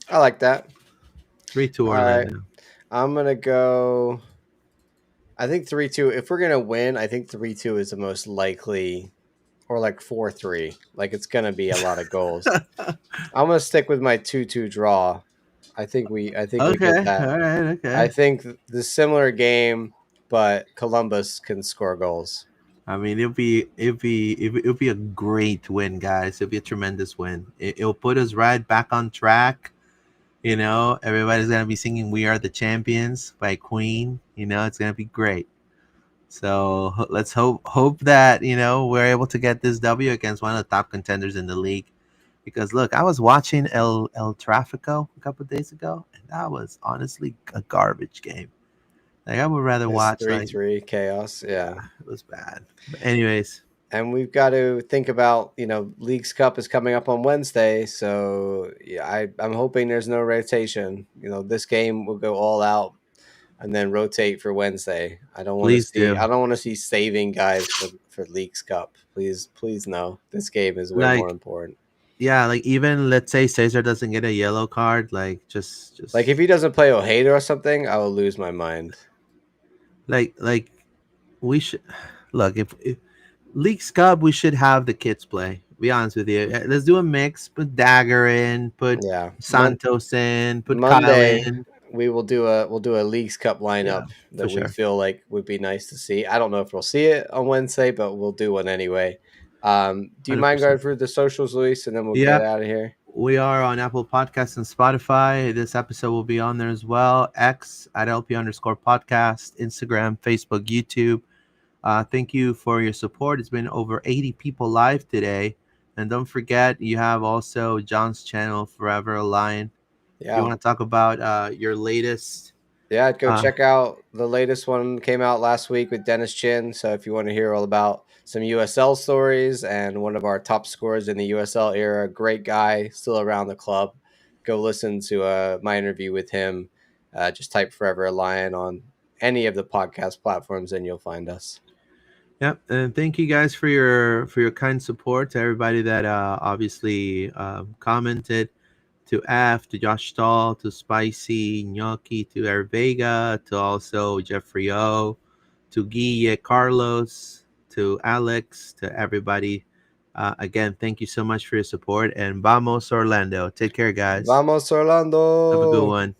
I like that. 3-2 All right. Orlando. I'm going to go, I think 3-2. If we're going to win, I think 3-2 is the most likely, or like 4-3. Like it's going to be a lot of goals. I'm going to stick with my 2-2 draw. I think we get Okay. that. All right. I Okay. think the similar game, but Columbus can score goals. I mean, it'll be a great win, guys. It'll be a tremendous win. It'll put us right back on track. Everybody's gonna be singing "We Are the Champions" by Queen. It's gonna be great. So let's hope that we're able to get this W against one of the top contenders in the league. Because look, I was watching El Trafico a couple of days ago, and that was honestly a garbage game. Like I would rather It's watch 3-3 chaos. Yeah. it was bad. But anyways, And we've got to think about, Leagues Cup is coming up on Wednesday, so yeah, I'm hoping there's no rotation. This game will go all out and then rotate for Wednesday. I don't want to please see do. I don't want to see saving guys for Leagues Cup. Please no. This game is way more Like important. yeah, like even let's say Cesar doesn't get a yellow card, like just Like if he doesn't play Ojeda or something, I will lose my mind. like we should look if Leagues Cup, we should have the kids play. Be honest with you. Let's do a mix. Put Dagger in. Put Yeah. Santos in. Put Kyle Monday in. we'll do a Leagues Cup Yeah, lineup for that we sure. feel like would be nice to see. I don't know if we'll see it on Wednesday, but we'll do one anyway. Do you mind going 100%. through the socials, Luis, and then we'll get Yep. out of here? We are on Apple Podcasts and Spotify. This episode will be on there as well. X at LP_podcast, Instagram, Facebook, YouTube. Thank you for your support. It's been over 80 people live today. And don't forget, you have also John's channel, Forever a Lion. You Yeah. want to talk about your latest? Yeah, go Uh, check out the latest one, came out last week with Dennis Chin. So if you want to hear all about some USL stories and one of our top scorers in the USL era, great guy, still around the club, go listen to my interview with him. Just type Forever a Lion on any of the podcast platforms and you'll find us. Yep, and thank you guys for your kind support. To everybody that obviously commented, to F, to Josh Stahl, to Spicy, Gnocchi, to Eric Vega, to also Jeffrey O, to Guille, Carlos, to Alex, to everybody. Again, thank you so much for your support, and vamos Orlando. Take care, guys. Vamos, Have a good Orlando! one.